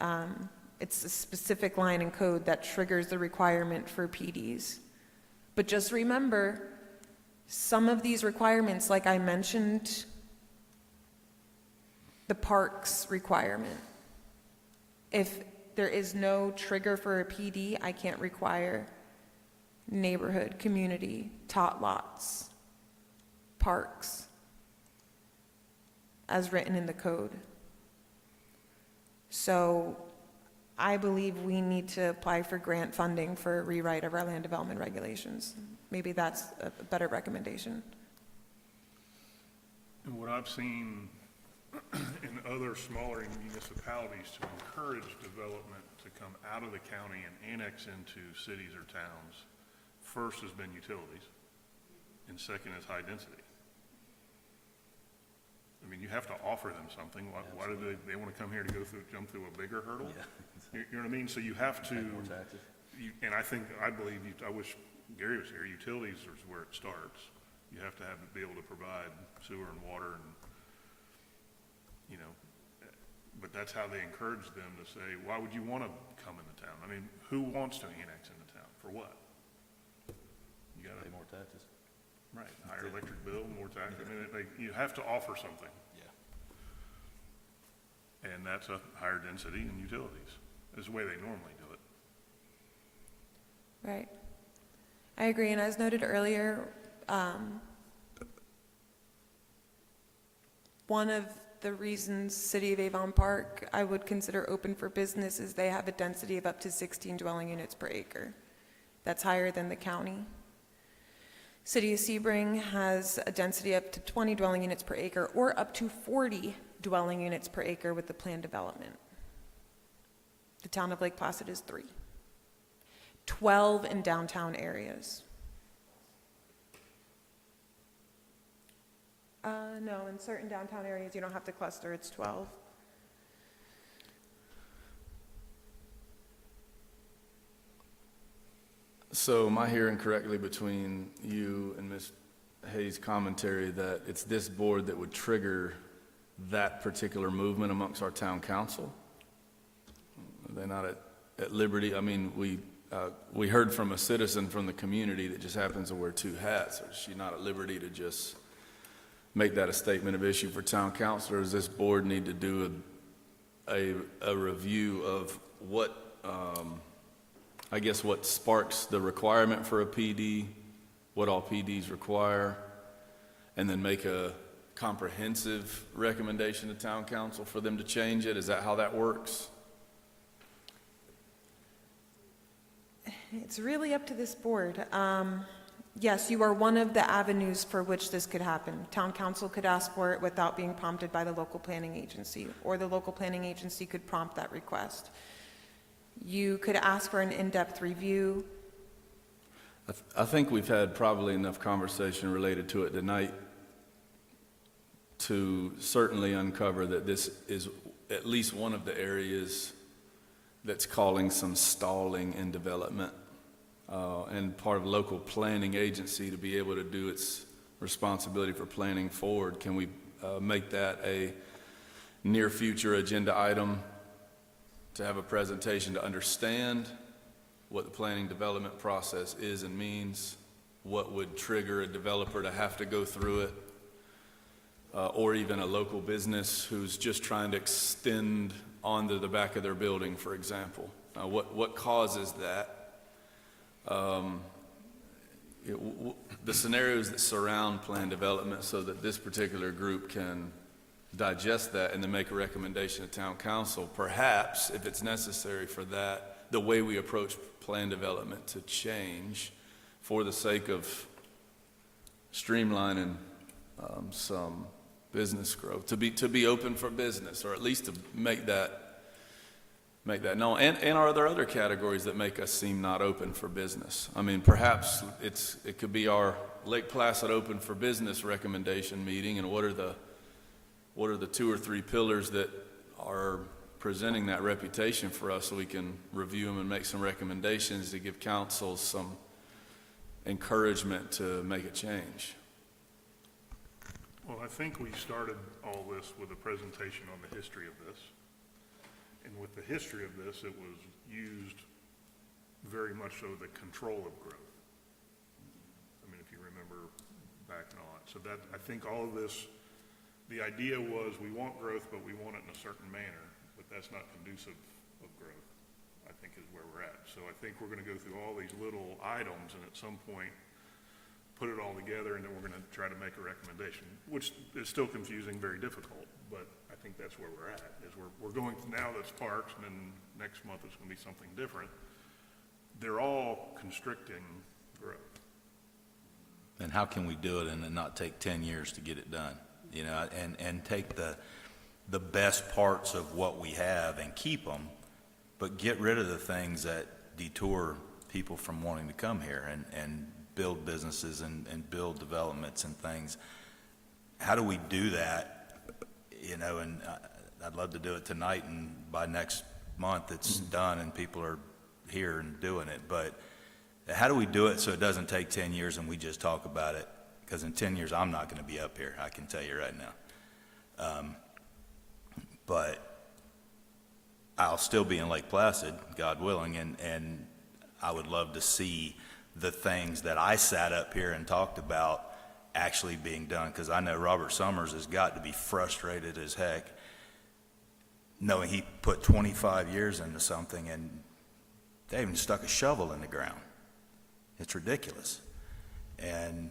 It's a specific line in code that triggers the requirement for PDs. But just remember, some of these requirements, like I mentioned, the parks requirement. If there is no trigger for a PD, I can't require neighborhood, community, tot lots, parks, as written in the code. So I believe we need to apply for grant funding for a rewrite of our land development regulations. Maybe that's a better recommendation. And what I've seen in other smaller municipalities to encourage development to come out of the county and annex into cities or towns, first has been utilities, and second is high density. I mean, you have to offer them something. Why do they want to come here to jump through a bigger hurdle? Yeah. You know what I mean? So you have to, and I believe, I wish Gary was here, utilities is where it starts. You have to be able to provide sewer and water and, you know, but that's how they encourage them to say, why would you want to come into town? I mean, who wants to annex into town? For what? You got to pay more taxes. Right, higher electric bill, more tax. I mean, you have to offer something. Yeah. And that's a higher density in utilities. Is the way they normally do it. Right. I agree, and as noted earlier, one of the reasons City of Avon Park I would consider open for business is they have a density of up to 16 dwelling units per acre. That's higher than the county. City of Sebring has a density up to 20 dwelling units per acre, or up to 40 dwelling units per acre with the planned development. The town of Lake Placid is 3. 12 in downtown areas. No, in certain downtown areas, you don't have to cluster, it's 12. So am I hearing correctly between you and Ms. Hayes' commentary that it's this board that would trigger that particular movement amongst our town council? Are they not at liberty? I mean, we heard from a citizen from the community that just happens to wear 2 hats. Is she not at liberty to just make that a statement of issue for town council, or does this board need to do a review of what, I guess what sparks the requirement for a PD, what all PDs require, and then make a comprehensive recommendation to town council for them to change it? Is that how that works? It's really up to this board. Yes, you are one of the avenues for which this could happen. Town council could ask for it without being prompted by the local planning agency, or the local planning agency could prompt that request. You could ask for an in-depth review. I think we've had probably enough conversation related to it tonight to certainly uncover that this is at least one of the areas that's calling some stalling in development. And part of local planning agency to be able to do its responsibility for planning forward. Can we make that a near future agenda item to have a presentation to understand what the planning development process is and means, what would trigger a developer to have to go through it, or even a local business who's just trying to extend onto the back of their building, for example. What causes that? The scenarios that surround plan development so that this particular group can digest that and then make a recommendation to town council, perhaps if it's necessary for that, the way we approach plan development to change for the sake of streamlining some business growth, to be open for business, or at least to make that known. And are there other categories that make us seem not open for business? I mean, perhaps it could be our Lake Placid open for business recommendation meeting, and what are the 2 or 3 pillars that are presenting that reputation for us, so we can review them and make some recommendations to give council some encouragement to make a change. Well, I think we started all this with a presentation on the history of this. And with the history of this, it was used very much so the control of growth. I mean, if you remember back and all that. So that, I think all of this, the idea was we want growth, but we want it in a certain manner, but that's not conducive of growth, I think is where we're at. So I think we're going to go through all these little items and at some point put it all together, and then we're going to try to make a recommendation, which is still confusing, very difficult, but I think that's where we're at, is we're going to, now that's parks, and then next month it's going to be something different. They're all constricting growth. And how can we do it and then not take 10 years to get it done? You know, and take the best parts of what we have and keep them, but get rid of the things that detour people from wanting to come here and build businesses and build developments and things. How do we do that? You know, and I'd love to do it tonight, and by next month it's done and people are here and doing it. But how do we do it so it doesn't take 10 years and we just talk about it? Because in 10 years I'm not going to be up here, I can tell you right now. But I'll still be in Lake Placid, God willing, and I would love to see the things that I sat up here and talked about actually being done, because I know Robert Summers has got to be frustrated as heck knowing he put 25 years into something and they even stuck a shovel in the ground. It's ridiculous. And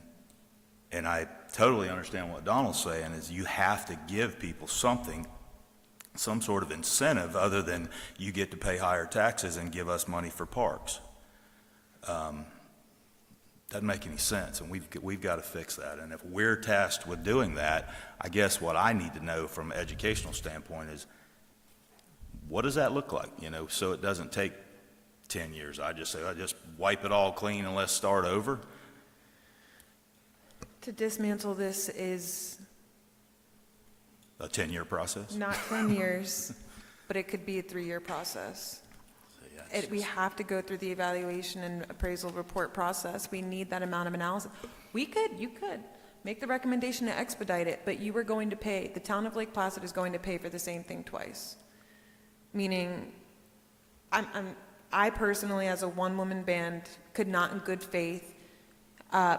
I totally understand what Donald's saying, is you have to give people something, some sort of incentive other than you get to pay higher taxes and give us money for parks. Doesn't make any sense, and we've got to fix that. And if we're tasked with doing that, I guess what I need to know from an educational standpoint is, what does that look like? You know, so it doesn't take 10 years. I just say, I just wipe it all clean and let's start over. To dismantle this is A 10-year process? not 10 years, but it could be a 3-year process. So, yeah, We have to go through the evaluation and appraisal report process. We need that amount of analysis. You could make the recommendation to expedite it, but you are going to pay, the town of Lake Placid is going to pay for the same thing twice. Meaning, I personally, as a one-woman band, could not in good faith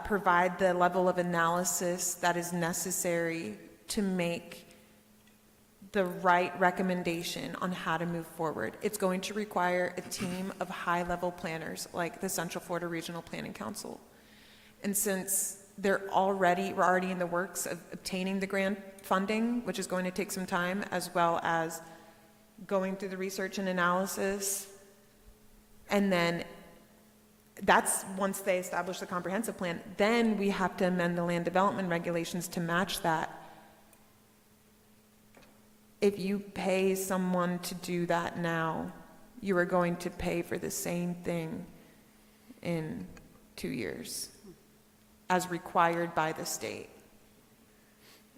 provide the level of analysis that is necessary to make the right recommendation on how to move forward. It's going to require a team of high-level planners like the Central Florida Regional Planning Council. And since we're already in the works of obtaining the grant funding, which is going to take some time, as well as going through the research and analysis, and then that's once they establish the comprehensive plan, then we have to amend the land development regulations to match that. If you pay someone to do that now, you are going to pay for the same thing in 2 years, as required by the state.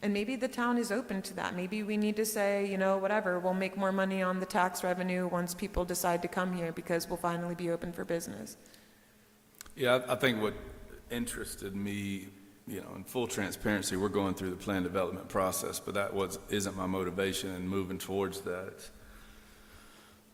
And maybe the town is open to that. Maybe we need to say, you know, whatever, we'll make more money on the tax revenue once people decide to come here because we'll finally be open for business. Yeah, I think what interested me, you know, in full transparency, we're going through the plan development process, but that isn't my motivation in moving towards that.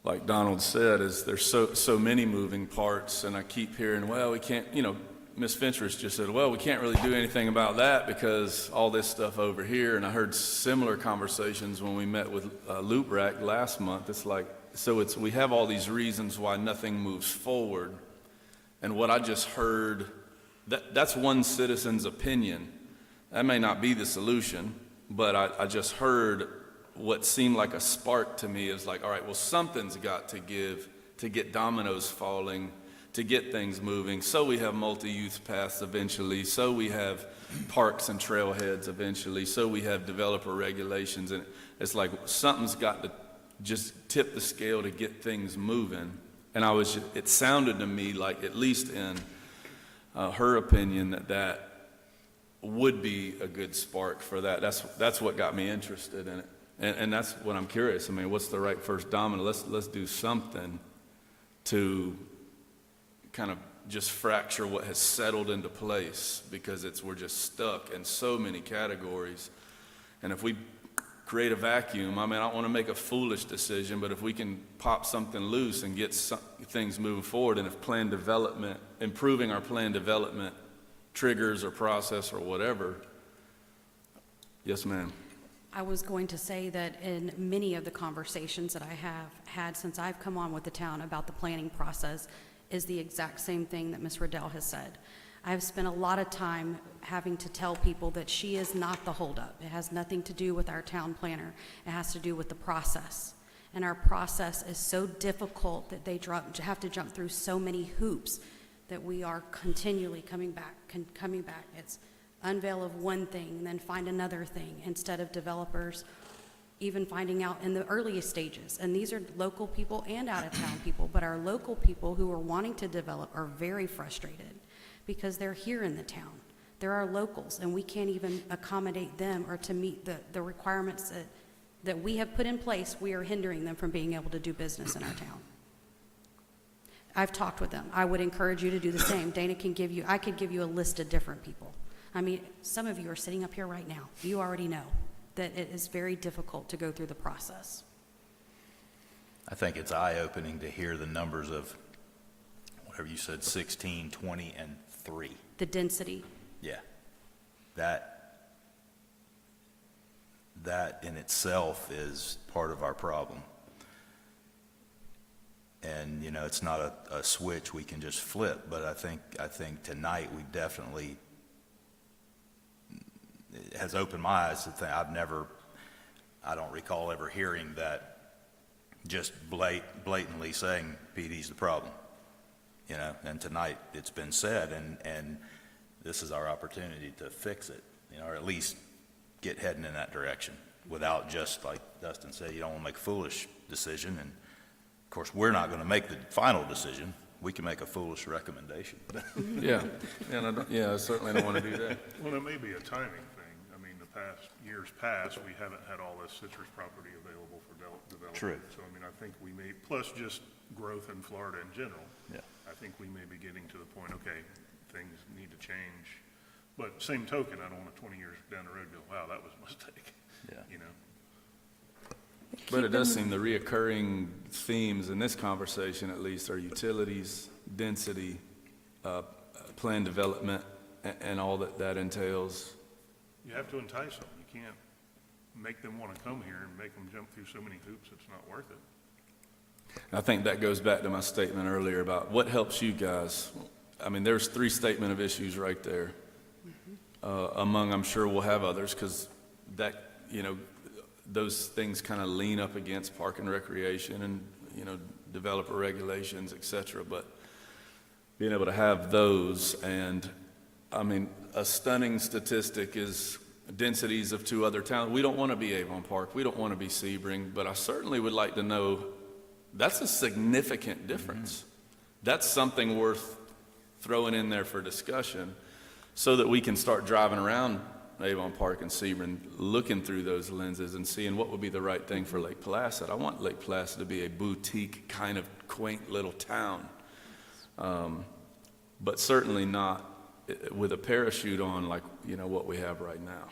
Like Donald said, is there's so many moving parts, and I keep hearing, well, we can't, you know, Ms. Fentress just said, well, we can't really do anything about that because all this stuff over here, and I heard similar conversations when we met with Loop Rack last month. It's like, we have all these reasons why nothing moves forward, and what I just heard, that's one citizen's opinion. That may not be the solution, but I just heard what seemed like a spark to me is like, all right, well, something's got to give to get dominoes falling, to get things moving, so we have multi-use paths eventually, so we have parks and trailheads eventually, so we have developer regulations, and it's like something's got to just tip the scale to get things moving. And it sounded to me like, at least in her opinion, that would be a good spark for that. That's what got me interested in it, and that's what I'm curious. I mean, what's the right first domino? Let's do something to kind of just fracture what has settled into place, because we're just stuck in so many categories. And if we create a vacuum, I mean, I don't want to make a foolish decision, but if we can pop something loose and get things moving forward, and if improving our plan development triggers or process or whatever. Yes, ma'am. I was going to say that in many of the conversations that I have had since I've come on with the town about the planning process is the exact same thing that Ms. Riddell has said. I've spent a lot of time having to tell people that she is not the holdup. It has nothing to do with our town planner. It has to do with the process. And our process is so difficult that they have to jump through so many hoops that we are continually coming back. It's unveil of one thing and then find another thing, instead of developers even finding out in the earliest stages. And these are local people and out-of-town people, but our local people who are wanting to develop are very frustrated because they're here in the town. They're our locals, and we can't even accommodate them or to meet the requirements that we have put in place. We are hindering them from being able to do business in our town. I've talked with them. I would encourage you to do the same. Dana I could give you a list of different people. I mean, some of you are sitting up here right now. You already know that it is very difficult to go through the process. I think it's eye-opening to hear the numbers of, whatever you said, 16, 20, and 3. The density. Yeah. That in itself is part of our problem. And, you know, it's not a switch we can just flip, but I think tonight we definitely, it has opened my eyes to think I don't recall ever hearing that, just blatantly saying PD's the problem, you know, and tonight it's been said, and this is our opportunity to fix it, you know, or at least get heading in that direction without just, like Dustin said, you don't want to make a foolish decision, and of course, we're not going to make the final decision. We can make a foolish recommendation. Yeah, and I certainly don't want to do that. Well, it may be a timing thing. I mean, years past, we haven't had all this citrus property available for development. True. So, I mean, I think we may, plus just growth in Florida in general. Yeah. I think we may be getting to the point, okay, things need to change. But same token, I don't want to 20 years down the road go, wow, that was a mistake. Yeah. You know? But it does seem the reoccurring themes in this conversation, at least, are utilities, density, planned development, and all that entails. You have to entice them. You can't make them want to come here and make them jump through so many hoops, it's not worth it. I think that goes back to my statement earlier about what helps you guys. I mean, there's 3 statement of issues right there. Among, I'm sure we'll have others, because that, those things kind of lean up against park and recreation and, developer regulations, et cetera. But being able to have those, and, I mean, a stunning statistic is densities of 2 other towns. We don't want to be Avon Park. We don't want to be Sebring, but I certainly would like to know that's a significant difference. That's something worth throwing in there for discussion so that we can start driving around Avon Park and Sebring, looking through those lenses and seeing what would be the right thing for Lake Placid. I want Lake Placid to be a boutique kind of quaint little town, but certainly not with a parachute on like, what we have right now.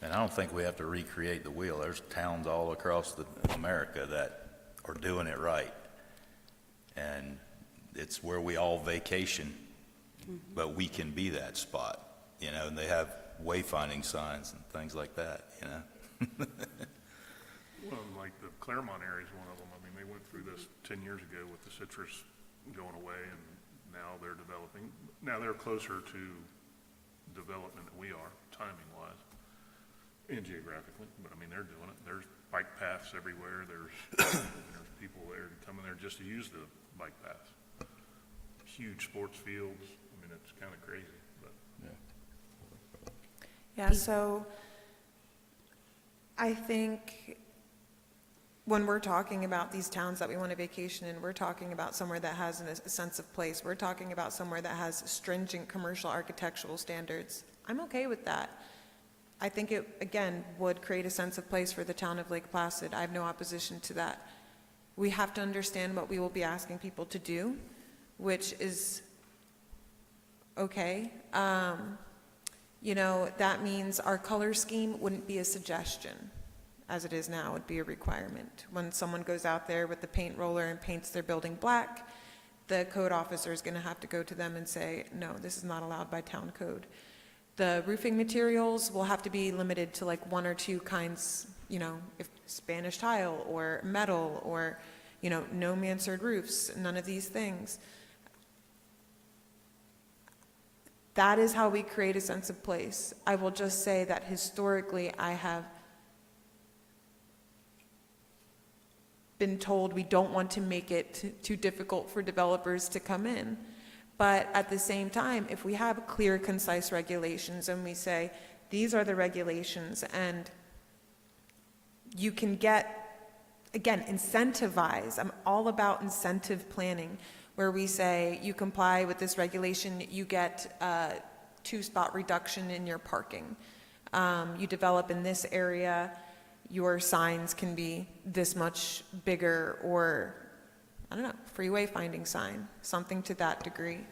And I don't think we have to recreate the wheel. There's towns all across America that are doing it right. And it's where we all vacation, but we can be that spot, and they have wayfinding signs and things like that, Well, like the Claremont area is one of them. I mean, they went through this 10 years ago with the citrus going away, and now they're developing. Now they're closer to development than we are, timing-wise and geographically. But, I mean, they're doing it. There's bike paths everywhere. There's people there coming there just to use the bike paths. Huge sports fields. I mean, it's kind of crazy. But Yeah, so I think when we're talking about these towns that we want to vacation in, we're talking about somewhere that has a sense of place. We're talking about somewhere that has stringent commercial architectural standards. I'm okay with that. I think it, again, would create a sense of place for the town of Lake Placid. I have no opposition to that. We have to understand what we will be asking people to do, which is okay. That means our color scheme wouldn't be a suggestion, as it is now. It would be a requirement. When someone goes out there with the paint roller and paints their building black, the code officer is going to have to go to them and say, no, this is not allowed by town code. The roofing materials will have to be limited to like 1 or 2 kinds, if Spanish tile or metal or, no mansard roofs, none of these things. That is how we create a sense of place. I will just say that historically I have been told we don't want to make it too difficult for developers to come in. But at the same time, if we have clear, concise regulations and we say, these are the regulations, and you can get, again, incentivize. I'm all about incentive planning, where we say you comply with this regulation, you get a 2-spot reduction in your parking. You develop in this area, your signs can be this much bigger, or, I don't know, free wayfinding sign, something to that degree.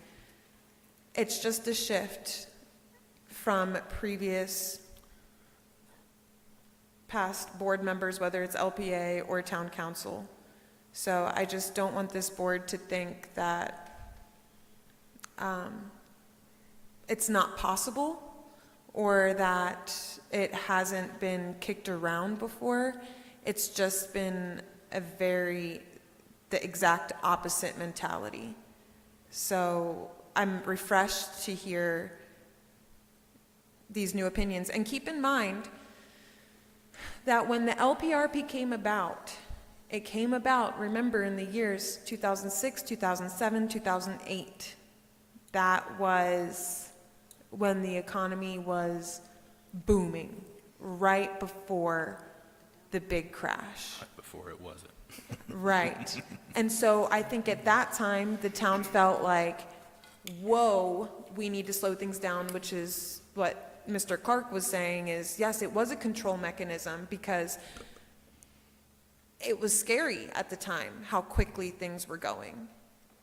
It's just a shift from previous past board members, whether it's LPA or town council. So I just don't want this board to think that it's not possible or that it hasn't been kicked around before. It's just been the exact opposite mentality. So I'm refreshed to hear these new opinions. And keep in mind that when the LPRP came about, it came about, remember, in the years 2006, 2007, 2008. That was when the economy was booming, right before the big crash. Before it wasn't. Right. And so I think at that time, the town felt like, whoa, we need to slow things down, which is what Mr. Clarke was saying is, yes, it was a control mechanism because it was scary at the time how quickly things were going.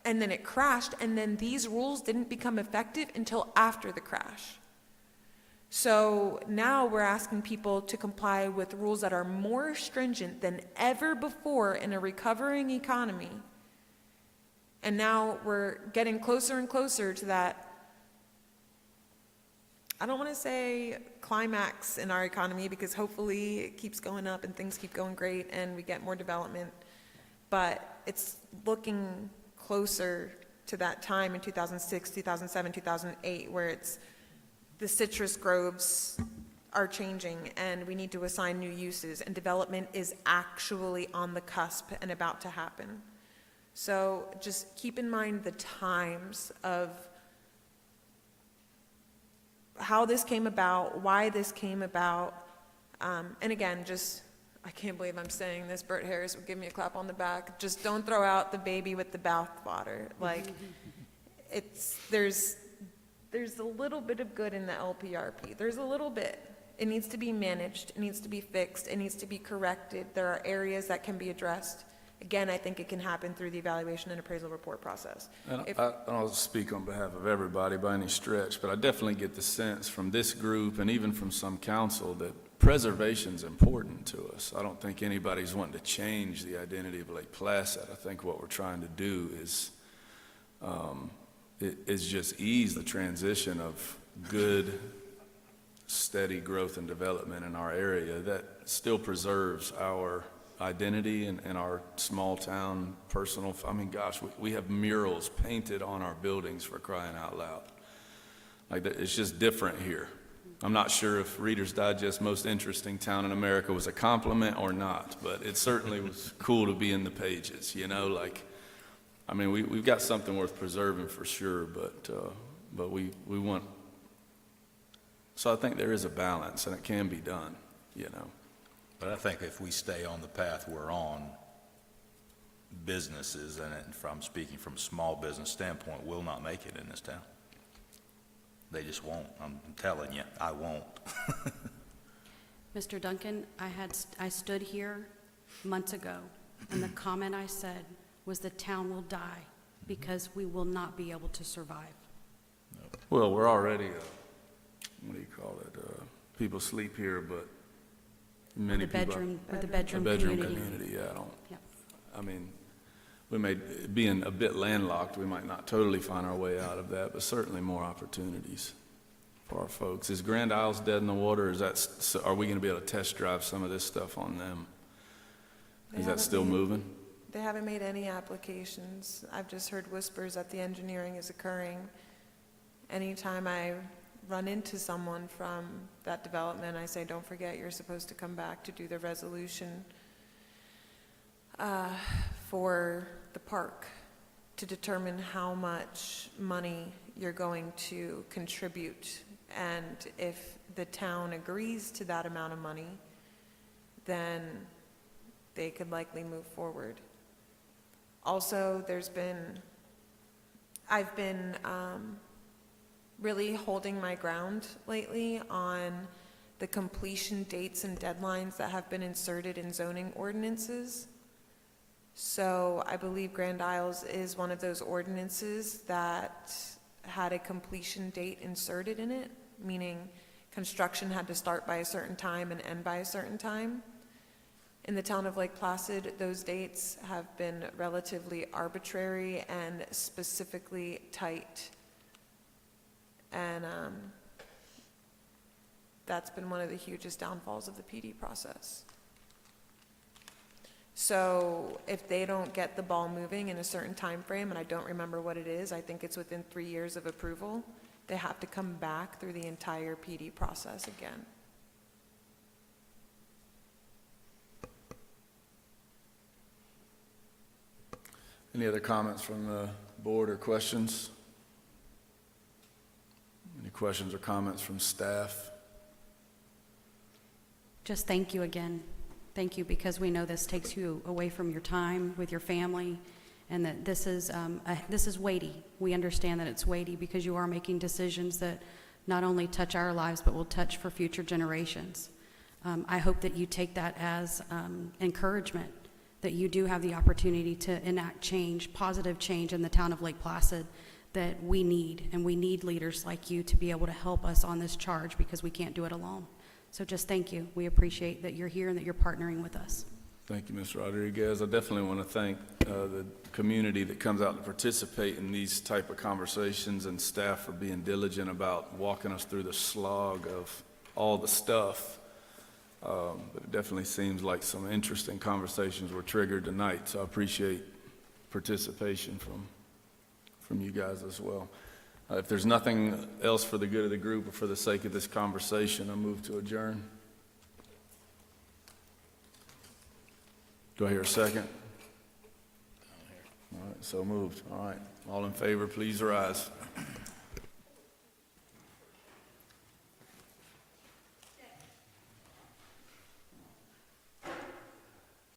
And then it crashed, and then these rules didn't become effective until after the crash. So now we're asking people to comply with rules that are more stringent than ever before in a recovering economy. And now we're getting closer and closer to that, I don't want to say climax in our economy, because hopefully it keeps going up and things keep going great and we get more development. But it's looking closer to that time in 2006, 2007, 2008, where it's the citrus groves are changing and we need to assign new uses, and development is actually on the cusp and about to happen. So just keep in mind the times of how this came about, why this came about. And again, just, I can't believe I'm saying this, Bert Harris would give me a clap on the back. Just don't throw out the baby with the bathwater. Like, there's a little bit of good in the LPRP. There's a little bit. It needs to be managed. It needs to be fixed. It needs to be corrected. There are areas that can be addressed. Again, I think it can happen through the evaluation and appraisal report process. And I don't speak on behalf of everybody by any stretch, but I definitely get the sense from this group and even from some council that preservation's important to us. I don't think anybody's wanting to change the identity of Lake Placid. I think what we're trying to do is just ease the transition of good, steady growth and development in our area that still preserves our identity and our small town personal. I mean, gosh, we have murals painted on our buildings, for crying out loud. Like, it's just different here. I'm not sure if Reader's Digest most interesting town in America was a compliment or not, but it certainly was cool to be in the pages, you know, like, I mean, we've got something worth preserving for sure, but we want, so I think there is a balance and it can be done, you know. But I think if we stay on the path we're on, businesses, and from speaking from a small business standpoint, will not make it in this town. They just won't. I'm telling you, I won't. Mr. Duncan, I stood here months ago, and the comment I said was the town will die because we will not be able to survive. Well, we're already, what do you call it? People sleep here, but many people. With the bedroom community, yeah, Yep. I mean, we may, being a bit landlocked, we might not totally find our way out of that, but certainly more opportunities for our folks. Is Grand Isles dead in the water? Are we going to be able to test drive some of this stuff on them? Is that still moving? They haven't made any applications. I've just heard whispers that the engineering is occurring. Anytime I run into someone from that development, I say, don't forget, you're supposed to come back to do the resolution for the park to determine how much money you're going to contribute. And if the town agrees to that amount of money, then they could likely move forward. Also, I've been really holding my ground lately on the completion dates and deadlines that have been inserted in zoning ordinances. So I believe Grand Isles is one of those ordinances that had a completion date inserted in it, meaning construction had to start by a certain time and end by a certain time. In the town of Lake Placid, those dates have been relatively arbitrary and specifically tight. And that's been one of the hugest downfalls of the PD process. So if they don't get the ball moving in a certain time frame, and I don't remember what it is, I think it's within 3 years of approval, they have to come back through the entire PD process again. Any other comments from the board or questions? Any questions or comments from staff? Just thank you again. Thank you, because we know this takes you away from your time with your family, and that this is weighty. We understand that it's weighty because you are making decisions that not only touch our lives, but will touch for future generations. I hope that you take that as encouragement, that you do have the opportunity to enact change, positive change in the town of Lake Placid that we need, and we need leaders like you to be able to help us on this charge because we can't do it alone. So just thank you. We appreciate that you're here and that you're partnering with us. Thank you, Ms. Rodriguez. I definitely want to thank the community that comes out to participate in these type of conversations, and staff for being diligent about walking us through the slog of all the stuff. But it definitely seems like some interesting conversations were triggered tonight, so I appreciate participation from you guys as well. If there's nothing else for the good of the group or for the sake of this conversation, I move to adjourn. Do I hear a second? All right, so moved. All right, all in favor, please rise.